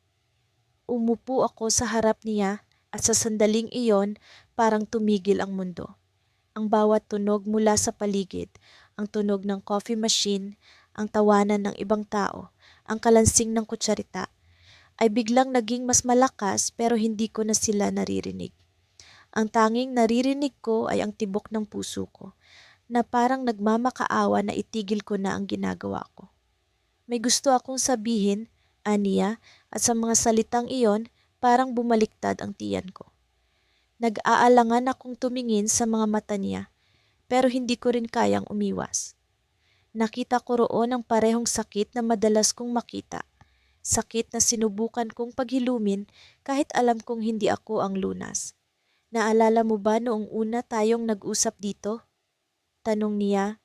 Speaker 1: Umupo ako sa harap niya at sa sandaling iyon parang tumigil ang mundo. Ang bawat tunog mula sa paligid, ang tunog ng coffee machine, ang tawanan ng ibang tao, ang kalansing ng kutsarita, ay biglang naging mas malakas pero hindi ko na sila naririnig. Ang tanging naririnig ko ay ang tibok ng puso ko, na parang nagmamakaawa na itigil ko na ang ginagawa ko. May gusto akong sabihin, aniya, at sa mga salitang iyon, parang bumaliktad ang tiyan ko. Nag-aalangan akong tumingin sa mga mata niya, pero hindi ko rin kayang umiwas. Nakita ko roon ang parehong sakit na madalas kong makita. Sakit na sinubukan kong paghilumin kahit alam kong hindi ako ang lunas. Naalala mo ba noong una tayong nag-usap dito? Tanong niya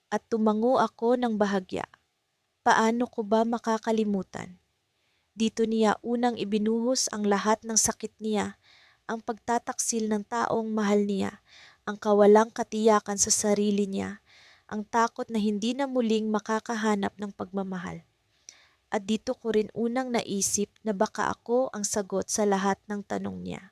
Speaker 1: at tumango ako ng bahagya. Paano ko ba makakalimutan? Dito niya unang ibinuhos ang lahat ng sakit niya, ang pagtataksil ng taong mahal niya, ang kawalang katiyakan sa sarili niya, ang takot na hindi na muling makakahanap ng pagmamahal. At dito ko rin unang naisip na baka ako ang sagot sa lahat ng tanong niya.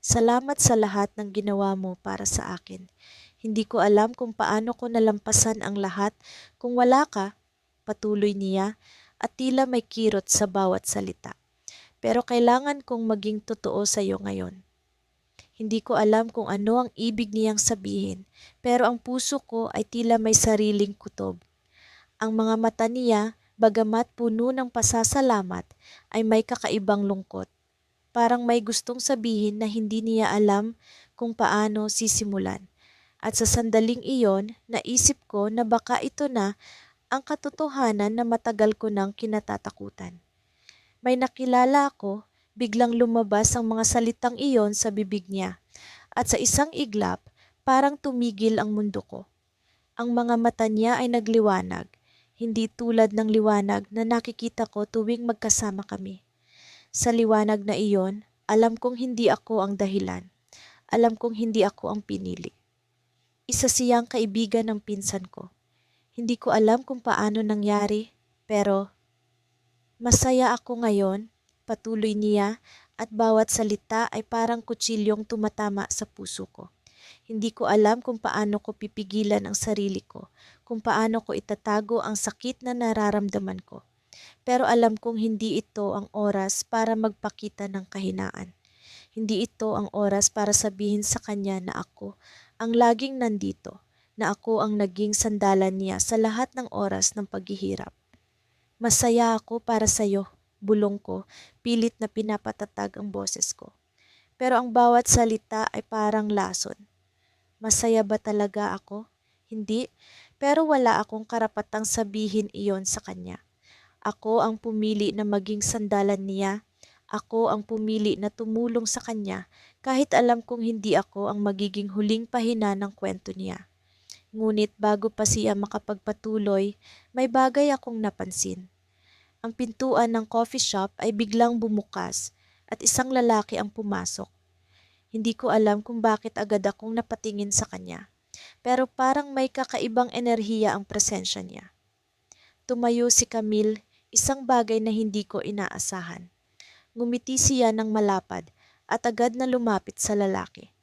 Speaker 1: Salamat sa lahat ng ginawa mo para sa akin. Hindi ko alam kung paano ko nalampasan ang lahat kung wala ka, patuloy niya, at tila may kirot sa bawat salita. Pero kailangan kong maging totoo sa iyo ngayon. Hindi ko alam kung ano ang ibig niyang sabihin, pero ang puso ko ay tila may sariling kutob. Ang mga mata niya, bagamat puno ng pasasalamat, ay may kakaibang lungkot. Parang may gustong sabihin na hindi niya alam kung paano sisimulan. At sa sandaling iyon, naisip ko na baka ito na ang katotohanan na matagal ko nang kinatatakutan. May nakilala ako Biglang lumabas ang mga salitang iyon sa bibig niya at sa isang iglap, parang tumigil ang mundo ko. Ang mga mata niya ay nagliwanag, hindi tulad ng liwanag na nakikita ko tuwing magkasama kami. Sa liwanag na iyon, alam kong hindi ako ang dahilan. Alam kong hindi ako ang pinili. Isa siyang kaibigan ng pinsan ko. Hindi ko alam kung paano nangyari, pero masaya ako ngayon, patuloy niya, at bawat salita ay parang kutsilyong tumatama sa puso ko. Hindi ko alam kung paano ko pipigilan ang sarili ko, kung paano ko itatago ang sakit na nararamdaman ko. Pero alam kong hindi ito ang oras para magpakita ng kahinaan. Hindi ito ang oras para sabihin sa kanya na ako ang laging nandito, na ako ang naging sandalan niya sa lahat ng oras ng paghihirap. Masaya ako para sa'yo, bulong ko, pilit na pinapatatag ang boses ko. Pero ang bawat salita ay parang lason. Masaya ba talaga ako? Hindi, pero wala akong karapatang sabihin iyon sa kanya. Ako ang pumili na maging sandalan niya. Ako ang pumili na tumulong sa kanya kahit alam kong hindi ako ang magiging huling pahina ng kwento niya. Ngunit bago pa siya makapagpatuloy, may bagay akong napansin. Ang pintuan ng coffee shop ay biglang bumukas at isang lalaki ang pumasok. Hindi ko alam kung bakit agad akong napatingin sa kanya, pero parang may kakaibang enerhiya ang presensya niya. Tumayo si Camille, isang bagay na hindi ko inaasahan. Ngumiti siya ng malapad at agad na lumapit sa lalaki.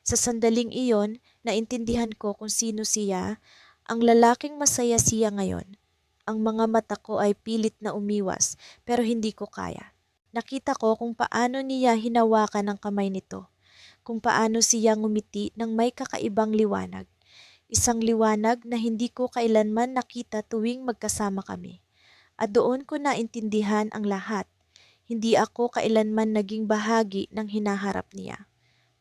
Speaker 1: Sa sandaling iyon, naintindihan ko kung sino siya, ang lalaking masaya siya ngayon. Ang mga mata ko ay pilit na umiwas pero hindi ko kaya. Nakita ko kung paano niya hinawakan ang kamay nito, kung paano siya ngumiti ng may kakaibang liwanag. Isang liwanag na hindi ko kailanman nakita tuwing magkasama kami. At doon ko naintindihan ang lahat. Hindi ako kailanman naging bahagi ng hinaharap niya.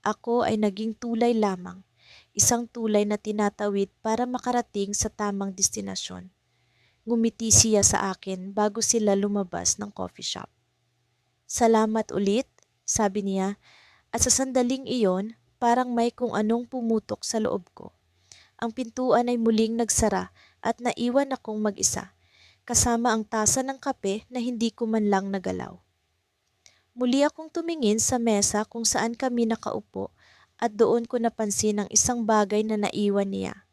Speaker 1: Ako ay naging tulay lamang, isang tulay na tinatawid para makarating sa tamang destinasyon. Ngumiti siya sa akin bago sila lumabas ng coffee shop. Salamat ulit, sabi niya, at sa sandaling iyon, parang may kung anong pumutok sa loob ko. Ang pintuan ay muling nagsara at naiwan akong mag-isa, kasama ang tasa ng kape na hindi ko man lang nagalaw. Muli akong tumingin sa mesa kung saan kami nakaupo at doon ko napansin ang isang bagay na naiwan niya.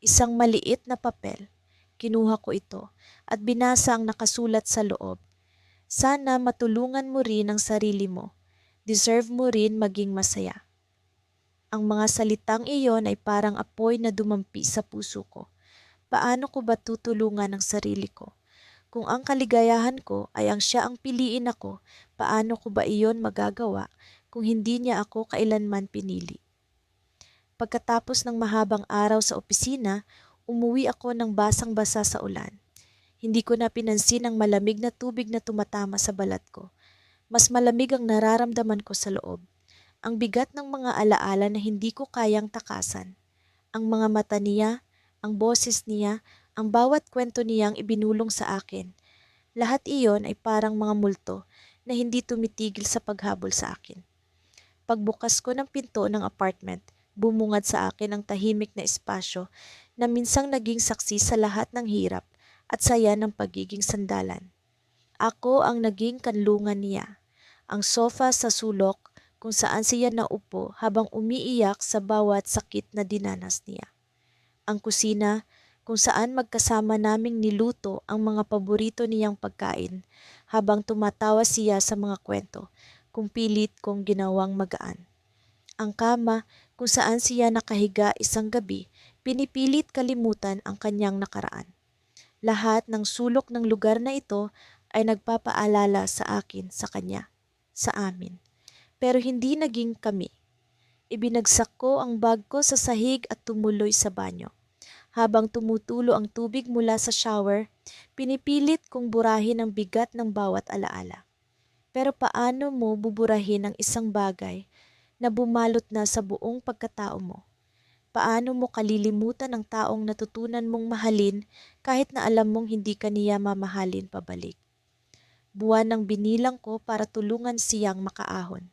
Speaker 1: Isang maliit na papel. Kinuha ko ito at binasa ang nakasulat sa loob. Sana matulungan mo rin ang sarili mo. Deserve mo rin maging masaya. Ang mga salitang iyon ay parang apoy na dumampi sa puso ko. Paano ko ba tutulungan ang sarili ko? Kung ang kaligayahan ko ay ang siya ang piliin ako, paano ko ba iyon magagawa kung hindi niya ako kailanman pinili? Pagkatapos ng mahabang araw sa opisina, umuwi ako ng basang-basa sa ulan. Hindi ko na pinansin ang malamig na tubig na tumatama sa balat ko. Mas malamig ang nararamdaman ko sa loob. Ang bigat ng mga alaala na hindi ko kayang takasan. Ang mga mata niya, ang boses niya, ang bawat kwento niyang ibinulong sa akin. Lahat iyon ay parang mga multo na hindi tumitigil sa paghabol sa akin. Pagbukas ko ng pinto ng apartment, bumungad sa akin ang tahimik na espasyo na minsang naging saksi sa lahat ng hirap at saya ng pagiging sandalan. Ako ang naging kanlungan niya. Ang sofa sa sulok kung saan siya naupo habang umiiyak sa bawat sakit na dinanas niya. Ang kusina kung saan magkasama naming niluto ang mga paborito niyang pagkain habang tumatawa siya sa mga kwento kung pilit kong ginawang magaan. Ang kama kung saan siya nakahiga isang gabi, pinipilit kalimutan ang kanyang nakaraan. Lahat ng sulok ng lugar na ito ay nagpapaalala sa akin sa kanya, sa amin. Pero hindi naging kami. Ibinagsak ko ang bag ko sa sahig at tumuloy sa banyo. Habang tumutulo ang tubig mula sa shower, pinipilit kong burahin ang bigat ng bawat alaala. Pero paano mo buburahin ang isang bagay na bumalot na sa buong pagkatao mo? Paano mo kalilimutan ang taong natutunan mong mahalin kahit na alam mong hindi ka niya mamahalin pabalik? buwan ng binilang ko para tulungan siyang makaahon.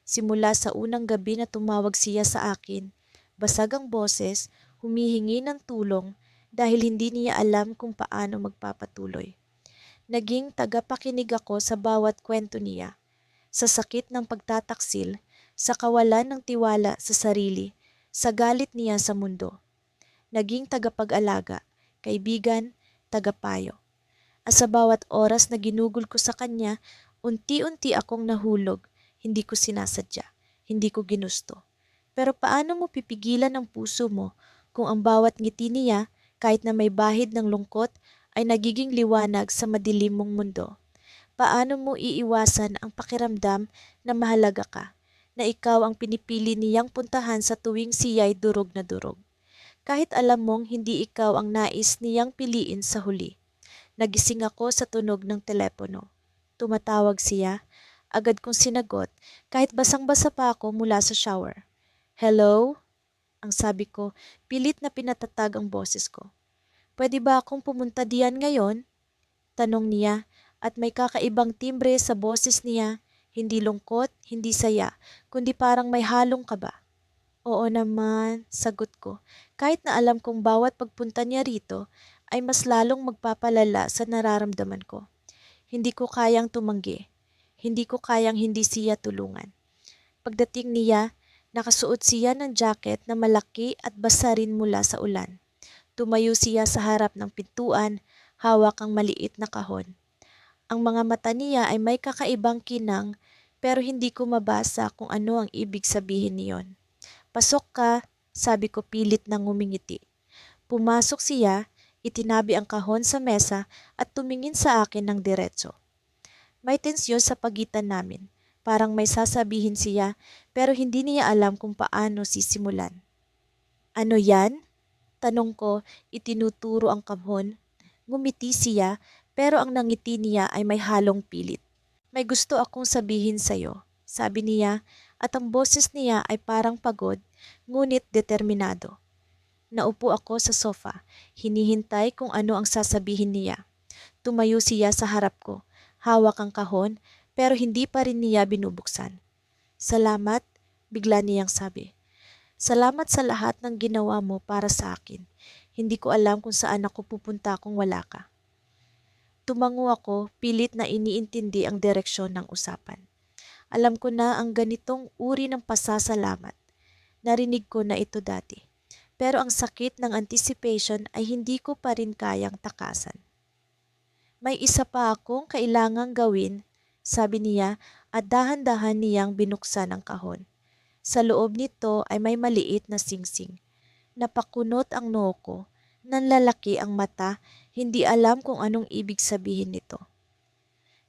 Speaker 1: Simula sa unang gabi na tumawag siya sa akin, basag ang boses, humihingi ng tulong dahil hindi niya alam kung paano magpapatuloy. Naging tagapakinig ako sa bawat kwento niya, sa sakit ng pagtataksil, sa kawalan ng tiwala sa sarili, sa galit niya sa mundo. Naging tagapag-alaga, kaibigan, tagapayo. At sa bawat oras na ginugol ko sa kanya, unti-unti akong nahulog. Hindi ko sinasadya, hindi ko ginusto. Pero paano mo pipigilan ang puso mo kung ang bawat ngiti niya, kahit na may bahid ng lungkot, ay nagiging liwanag sa madilim mong mundo? Paano mo iiwasan ang pakiramdam na mahalaga ka, na ikaw ang pinipili niyang puntahan sa tuwing siya'y durog na durog? Kahit alam mong hindi ikaw ang nais niyang piliin sa huli. Nagising ako sa tunog ng telepono. Tumatawag siya. Agad kong sinagot kahit basang-basa pa ako mula sa shower. "Hello?" Ang sabi ko, pilit na pinatatag ang boses ko. "Pwede ba akong pumunta diyan ngayon?" Tanong niya at may kakaibang timbre sa boses niya. Hindi lungkot, hindi saya, kundi parang may halong kaba. "Oo naman," sagot ko, kahit na alam kong bawat pagpunta niya rito ay mas lalong magpapalala sa nararamdaman ko. Hindi ko kayang tumanggi. Hindi ko kayang hindi siya tulungan. Pagdating niya, nakasuot siya ng jacket na malaki at basa rin mula sa ulan. Tumayo siya sa harap ng pintuan, hawak ang maliit na kahon. Ang mga mata niya ay may kakaibang kinang pero hindi ko mabasa kung ano ang ibig sabihin niyon. "Pasok ka," sabi ko pilit na ngumingiti. Pumasok siya, itinabi ang kahon sa mesa at tumingin sa akin ng diretso. May tensyon sa pagitan namin. Parang may sasabihin siya pero hindi niya alam kung paano sisimulan. "Ano yan?" Tanong ko, itinuturo ang kahon. Ngumiti siya pero ang nangiti niya ay may halong pilit. "May gusto akong sabihin sa'yo," sabi niya at ang boses niya ay parang pagod ngunit determinado. Naupo ako sa sofa, hinihintay kung ano ang sasabihin niya. Tumayo siya sa harap ko, hawak ang kahon pero hindi pa rin niya binubuksan. "Salamat," bigla niyang sabi. "Salamat sa lahat ng ginawa mo para sa akin. Hindi ko alam kung saan ako pupunta kung wala ka." Tumango ako, pilit na iniintindi ang direksyon ng usapan. Alam ko na ang ganitong uri ng pasasalamat. Narinig ko na ito dati. Pero ang sakit ng anticipation ay hindi ko pa rin kayang takasan. "May isa pa akong kailangang gawin," sabi niya at dahan-dahan niyang binuksan ang kahon. Sa loob nito ay may maliit na singsing. Napakunot ang noo ko. Nanlalaki ang mata, hindi alam kung anong ibig sabihin nito.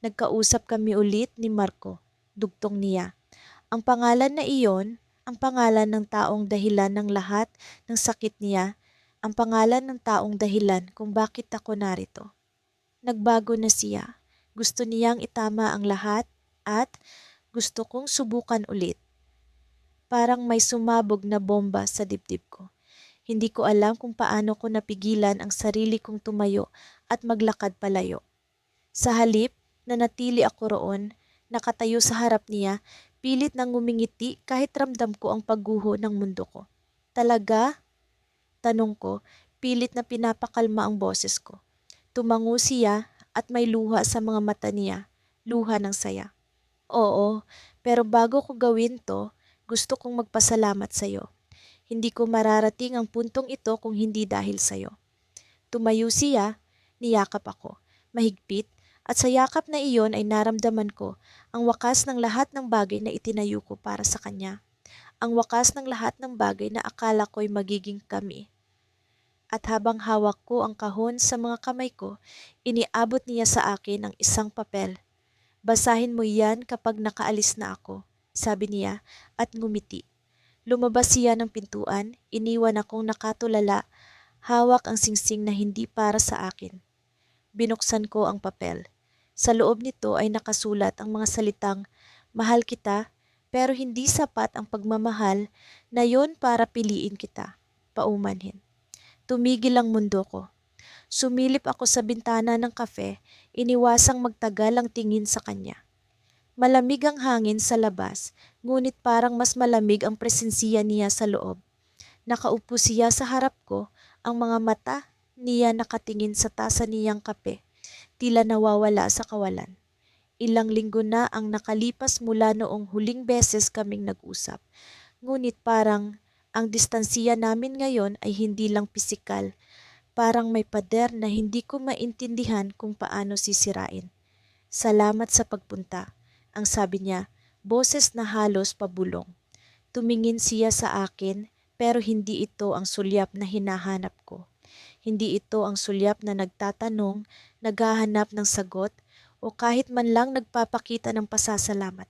Speaker 1: "Nagkausap kami ulit ni Marco," dugtong niya. "Ang pangalan na iyon, ang pangalan ng taong dahilan ng lahat ng sakit niya, ang pangalan ng taong dahilan kung bakit ako narito. Nagbago na siya. Gusto niyang itama ang lahat at gusto kong subukan ulit." Parang may sumabog na bomba sa dibdib ko. Hindi ko alam kung paano ko napigilan ang sarili kong tumayo at maglakad palayo. Sa halip, nanatili ako roon, nakatayo sa harap niya, pilit nang ngumingiti kahit ramdam ko ang pagguho ng mundo ko. "Talaga?" Tanong ko, pilit na pinapakalma ang boses ko. Tumango siya at may luha sa mga mata niya, luha ng saya. "Oo, pero bago ko gawin to, gusto kong magpasalamat sa'yo. Hindi ko mararating ang puntong ito kung hindi dahil sa'yo." Tumayo siya, niyakap ako, mahigpit, at sa yakap na iyon ay naramdaman ko ang wakas ng lahat ng bagay na itinayo ko para sa kanya. Ang wakas ng lahat ng bagay na akala ko'y magiging kami. At habang hawak ko ang kahon sa mga kamay ko, iniabot niya sa akin ang isang papel. "Basahin mo yan kapag nakaalis na ako," sabi niya at ngumiti. Lumabas siya ng pintuan, iniwan akong nakatulala, hawak ang singsing na hindi para sa akin. Binuksan ko ang papel. Sa loob nito ay nakasulat ang mga salitang, "Mahal kita, pero hindi sapat ang pagmamahal na yon para piliin kita, paumanhin." Tumigil ang mundo ko. Sumilip ako sa bintana ng kafe, iniwasang magtagal ang tingin sa kanya. Malamig ang hangin sa labas, ngunit parang mas malamig ang presensiya niya sa loob. Nakaupo siya sa harap ko, ang mga mata niya nakatingin sa tasa niyang kape, tila nawawala sa kawalan. Ilang linggo na ang nakalipas mula noong huling beses kaming nag-usap, ngunit parang ang distansiya namin ngayon ay hindi lang pisikal, parang may pader na hindi ko maintindihan kung paano sisirain. Salamat sa pagpunta, ang sabi niya, boses na halos pabulong. Tumingin siya sa akin, pero hindi ito ang sulyap na hinahanap ko. Hindi ito ang sulyap na nagtatanong, naghahanap ng sagot, o kahit man lang nagpapakita ng pasasalamat.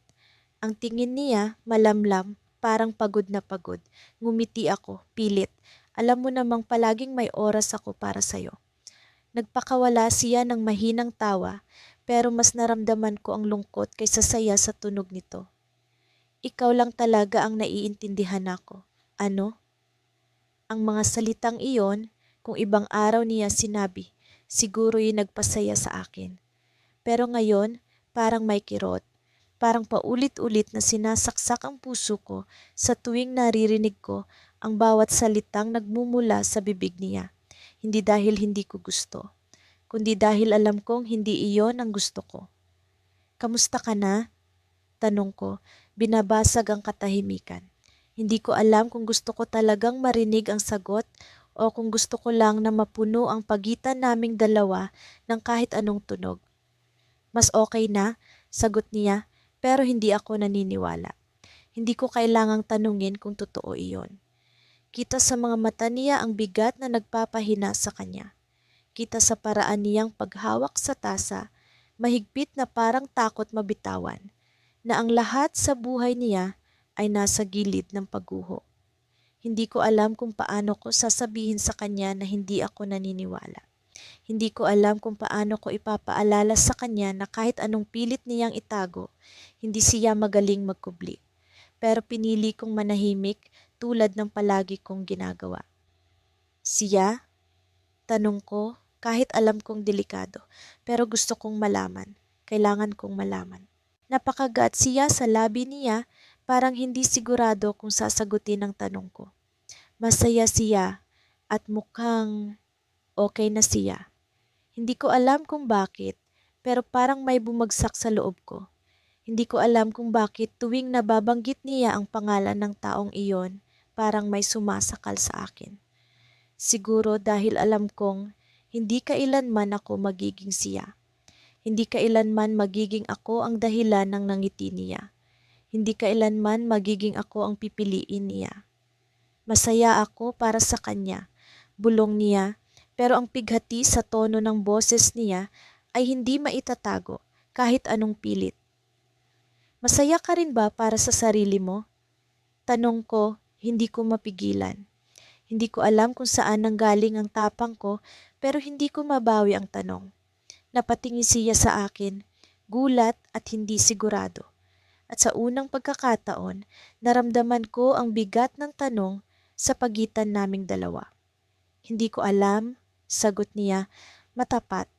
Speaker 1: Ang tingin niya, malamlam, parang pagod na pagod. Ngumiti ako, pilit. Alam mo namang palaging may oras ako para sa'yo. Nagpakawala siya ng mahinang tawa, pero mas naramdaman ko ang lungkot kaysa saya sa tunog nito. Ikaw lang talaga ang naiintindihan ako. Ano? Ang mga salitang iyon, kung ibang araw niya sinabi, siguro yung nagpasaya sa akin. Pero ngayon, parang may kirot. Parang paulit-ulit na sinasaksak ang puso ko sa tuwing naririnig ko ang bawat salitang nagmumula sa bibig niya. Hindi dahil hindi ko gusto, kundi dahil alam kong hindi iyon ang gusto ko. Kamusta ka na? Tanong ko, binabasag ang katahimikan. Hindi ko alam kung gusto ko talagang marinig ang sagot o kung gusto ko lang na mapuno ang pagitan naming dalawa ng kahit anong tunog. Mas okay na, sagot niya, pero hindi ako naniniwala. Hindi ko kailangang tanungin kung totoo iyon. Kita sa mga mata niya ang bigat na nagpapahina sa kanya. Kita sa paraan niyang paghawak sa tasa, mahigpit na parang takot mabitawan, na ang lahat sa buhay niya ay nasa gilid ng pagguho. Hindi ko alam kung paano ko sasabihin sa kanya na hindi ako naniniwala. Hindi ko alam kung paano ko ipapaalala sa kanya na kahit anong pilit niyang itago, hindi siya magaling magkubli. Pero pinili kong manahimik tulad ng palagi kong ginagawa. Siya? Tanong ko, kahit alam kong delikado, pero gusto kong malaman. Kailangan kong malaman. Napakagat siya sa labi niya, parang hindi sigurado kung sasagutin ang tanong ko. Masaya siya at mukhang okay na siya. Hindi ko alam kung bakit, pero parang may bumagsak sa loob ko. Hindi ko alam kung bakit tuwing nababanggit niya ang pangalan ng taong iyon, parang may sumasakal sa akin. Siguro dahil alam kong hindi kailanman ako magiging siya. Hindi kailanman magiging ako ang dahilan ng nangiti niya. Hindi kailanman magiging ako ang pipiliin niya. Masaya ako para sa kanya, bulong niya, pero ang pighati sa tono ng boses niya ay hindi maitatago kahit anong pilit. Masaya ka rin ba para sa sarili mo? Tanong ko, hindi ko mapigilan. Hindi ko alam kung saan nanggaling ang tapang ko, pero hindi ko mabawi ang tanong. Napatingin siya sa akin, gulat at hindi sigurado. At sa unang pagkakataon, naramdaman ko ang bigat ng tanong sa pagitan naming dalawa. Hindi ko alam, sagot niya, matapat.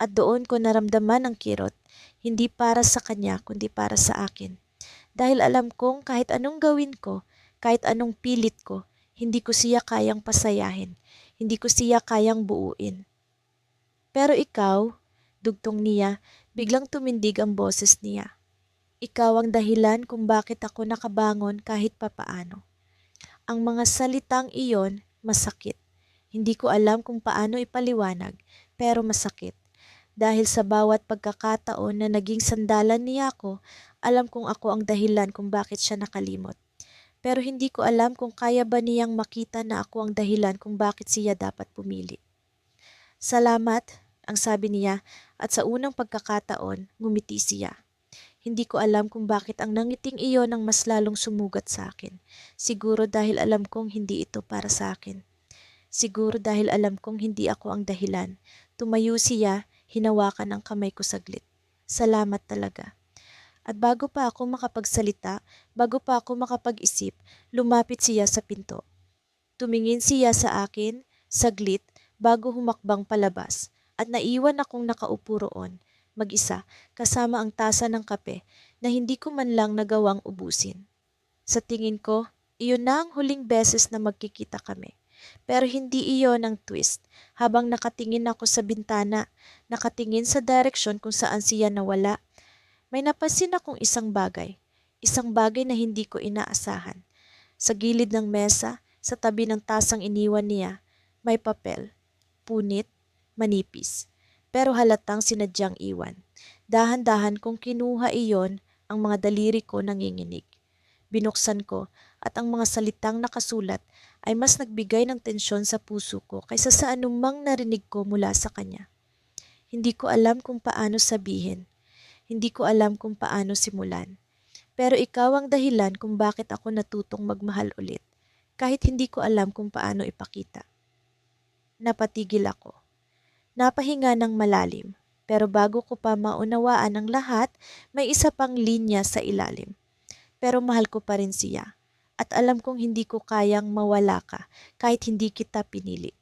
Speaker 1: At doon ko naramdaman ang kirot, hindi para sa kanya kundi para sa akin. Dahil alam kong kahit anong gawin ko, kahit anong pilit ko, hindi ko siya kayang pasayahin. Hindi ko siya kayang buuin. Pero ikaw, dugtong niya, biglang tumindig ang boses niya. Ikaw ang dahilan kung bakit ako nakabangon kahit papaano. Ang mga salitang iyon, masakit. Hindi ko alam kung paano ipaliwanag, pero masakit. Dahil sa bawat pagkakataon na naging sandalan niya ako, alam kong ako ang dahilan kung bakit siya nakalimot. Pero hindi ko alam kung kaya ba niyang makita na ako ang dahilan kung bakit siya dapat pumili. Salamat, ang sabi niya, at sa unang pagkakataon, ngumiti siya. Hindi ko alam kung bakit ang nangiting iyon ang mas lalong sumugat sa akin. Siguro dahil alam kong hindi ito para sa akin. Siguro dahil alam kong hindi ako ang dahilan. Tumayo siya, hinawakan ang kamay ko saglit. Salamat talaga. At bago pa ako makapagsalita, bago pa ako makapag-isip, lumapit siya sa pinto. Tumingin siya sa akin, saglit, bago humakbang palabas at naiwan akong nakaupo roon, mag-isa, kasama ang tasa ng kape na hindi ko man lang nagawang ubusin. Sa tingin ko, iyon na ang huling beses na magkikita kami. Pero hindi iyon ang twist. Habang nakatingin ako sa bintana, nakatingin sa direksyon kung saan siya nawala, may napansin akong isang bagay. Isang bagay na hindi ko inaasahan. Sa gilid ng mesa, sa tabi ng tasang iniwan niya, may papel. Punit, manipis. Pero halatang sinadyang iwan. Dahan-dahan kong kinuha iyon, ang mga daliri ko nanginginig. Binuksan ko at ang mga salitang nakasulat ay mas nagbigay ng tensyon sa puso ko kaysa sa anumang narinig ko mula sa kanya. Hindi ko alam kung paano sabihin. Hindi ko alam kung paano simulan. Pero ikaw ang dahilan kung bakit ako natutong magmahal ulit, kahit hindi ko alam kung paano ipakita. Napatigil ako. Napahinga ng malalim, pero bago ko pa maunawaan ang lahat, may isa pang linya sa ilalim. Pero mahal ko pa rin siya. At alam kong hindi ko kayang mawala ka kahit hindi kita pinili.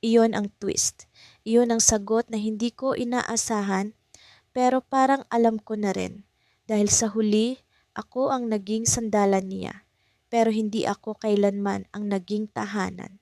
Speaker 1: Iyon ang twist. Iyon ang sagot na hindi ko inaasahan pero parang alam ko na rin. Dahil sa huli, ako ang naging sandalan niya. Pero hindi ako kailanman ang naging tahanan.